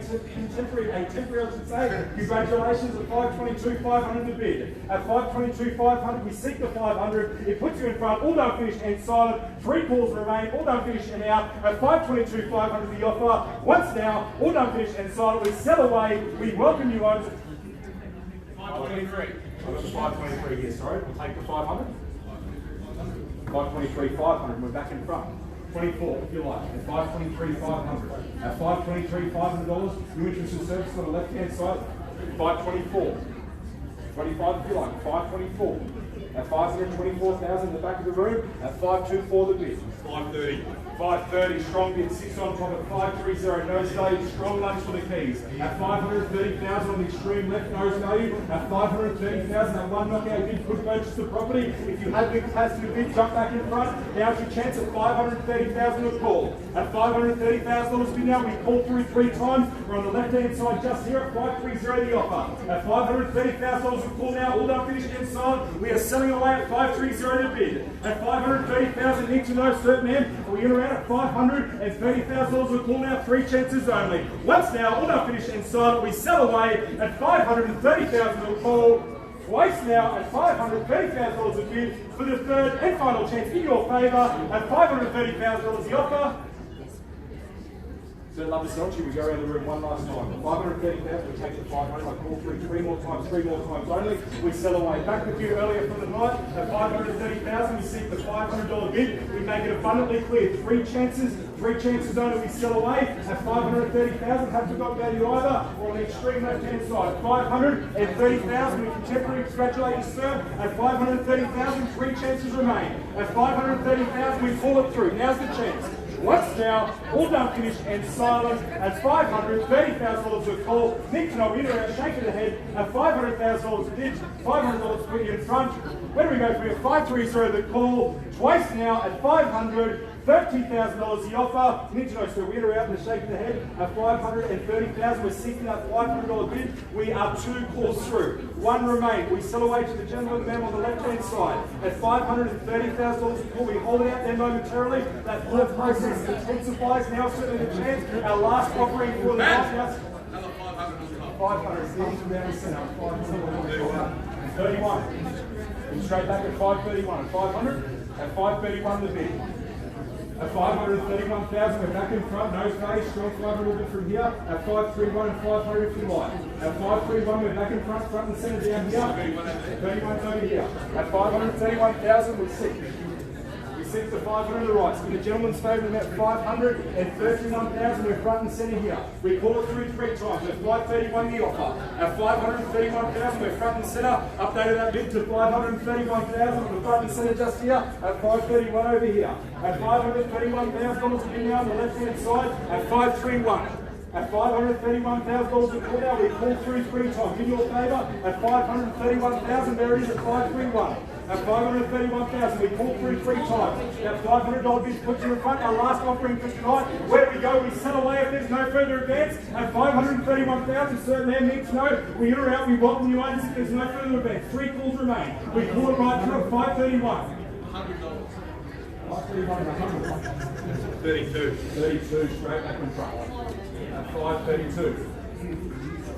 temporary, I should say. Congratulations. At 522, 500 to bid. At 522, 500, we seek the 500. It puts you in front. All done, finished, and silent. 3 calls remain. All done, finished, and out. At 522, 500 the offer. Once now, all done, finished, and silent. We sell away. We welcome you owners. 523. I've got the 523 here, sorry. We'll take the 500. 523, 500. We're back in front. 24, if you like. At 523, 500. At 523, $500. New interest in service on the left-hand side. 524. 25, if you like. 524. At 524,000 in the back of the room. At 524 the bid. 530. 530, strong bid, 6 on top at 530, nose value, strong lunge for the keys. At 530,000 on the extreme left, nose value. At 530,000, that one knockout bid could purchase the property. If you had the capacity to bid, jump back in front. Now's your chance at 530,000 to call. At $530,000 bid now, we call through 3 times. We're on the left-hand side just here at 530 the offer. At $530,000 to call now, all done, finished, and silent. We are selling away at 530 the bid. At 530,000, need to know, certain man, are we in around at $530,000 a call now, 3 chances only. Once now, all done, finished, and silent. We sell away at $530,000 a call. Twice now at $530,000 a bid for the 3rd and final chance in your favour at $530,000 the offer. So love to sell you, we go around the room one last time. 530,000, we take the 500, I call through 3 more times only. We sell away. Back with you earlier from the night at 530,000, we seek the $500 bid. We make it abundantly clear. 3 chances only, we sell away at 530,000. Haven't forgotten about you either. Or on the extreme left-hand side, 530,000. We contemporary congratulate you, sir. At 530,000, 3 chances remain. At 530,000, we pull it through. Now's the chance. Once now, all done, finished, and silent at $530,000 a call. Nick Knoll, in or out, shake of the head at $500,000 a bid, $500 to put you in front. Where do we go from here? 530 the call. Twice now at 500. $30,000 the offer. Need to know, so we're out in the shake of the head at 530,000. We're seeking that $500 bid. We are 2 calls through. 1 remain. We sell away to the gentleman man on the left-hand side at $530,000 a call. We hold it out there momentarily. That third process intensifies. Now certainly the chance. Our last offering for the knockout. Another 500. 500. Down the centre. 31. And straight back at 531. At 500. At 531 the bid. At 531,000, we're back in front, nose value, strong 500 bid from here. At 531 and 500 if you like. At 531, we're back in front and centre down here. 31's over here. At 531,000, we seek the 500 the rights. In the gentleman's favour, we're at 531,000, we're front and centre here. We call it through 3 times. At 531 the offer. At 531,000, we're front and centre. Updated that bid to 531,000, we're front and centre just here. At 531 over here. At $531,000 a bid now on the left-hand side. At 531. At $531,000 a call now, we call through 3 times. In your favour, at 531,000, there it is at 531. At 531,000, we call through 3 times. That $500 bid puts you in front. Our last offering for tonight. Where do we go? We sell away if there's no further advance. At 531,000, certain man needs to know. We in or out, we welcome you owners if there's no further advance. 3 calls remain. We call it right through at 531. $100. 32. 32, straight back in front. At 532.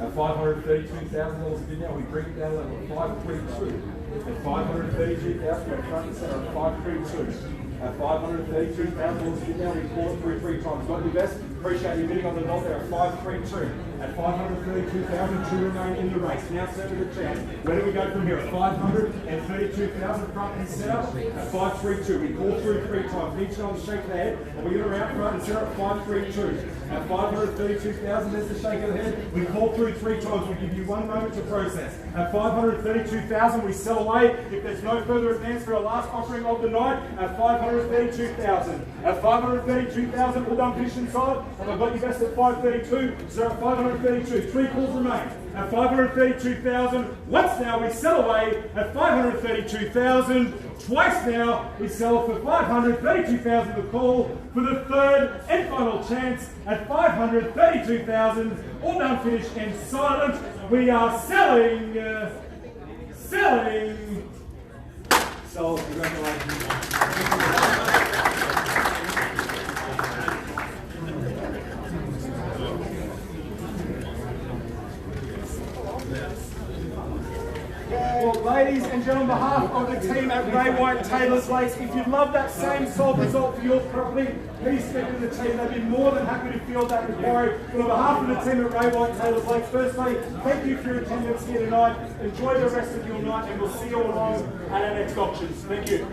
At $532,000 a bid now, we bring it down to 532. At $532,000, we're front and centre at 532. At $532,000 a bid now, we call it through 3 times. Got your best? Appreciate you bidding on the dot there at 532. At 532,000, 2 remain in the race. Now certainly the chance. Where do we go from here? At 532,000 front and centre at 532. We call through 3 times. Each on the shake of the head. And we get around front and centre at 532. At 532,000, there's the shake of the head. We call through 3 times. We give you 1 moment to process. At 532,000, we sell away. If there's no further advance for our last offering of the night, at 532,000. At 532,000, all done, finished inside. And I've got you best at 532. So at 532, 3 calls remain. at 532,000. Once now we sell away at 532,000. Twice now we sell for 532,000 the call for the third and final chance at 532,000. All done, finished and silent. We are selling. Sold. Congratulations. Well, ladies and gentlemen, on behalf of the team at Ray White Taylor's Lakes, if you'd love that same sold result for your property, please speak to the team. They'd be more than happy to field that inquiry. But on behalf of the team at Ray White Taylor's Lakes, firstly, thank you for your attendance here tonight. Enjoy the rest of your night, and we'll see you all along at our next auctions. Thank you.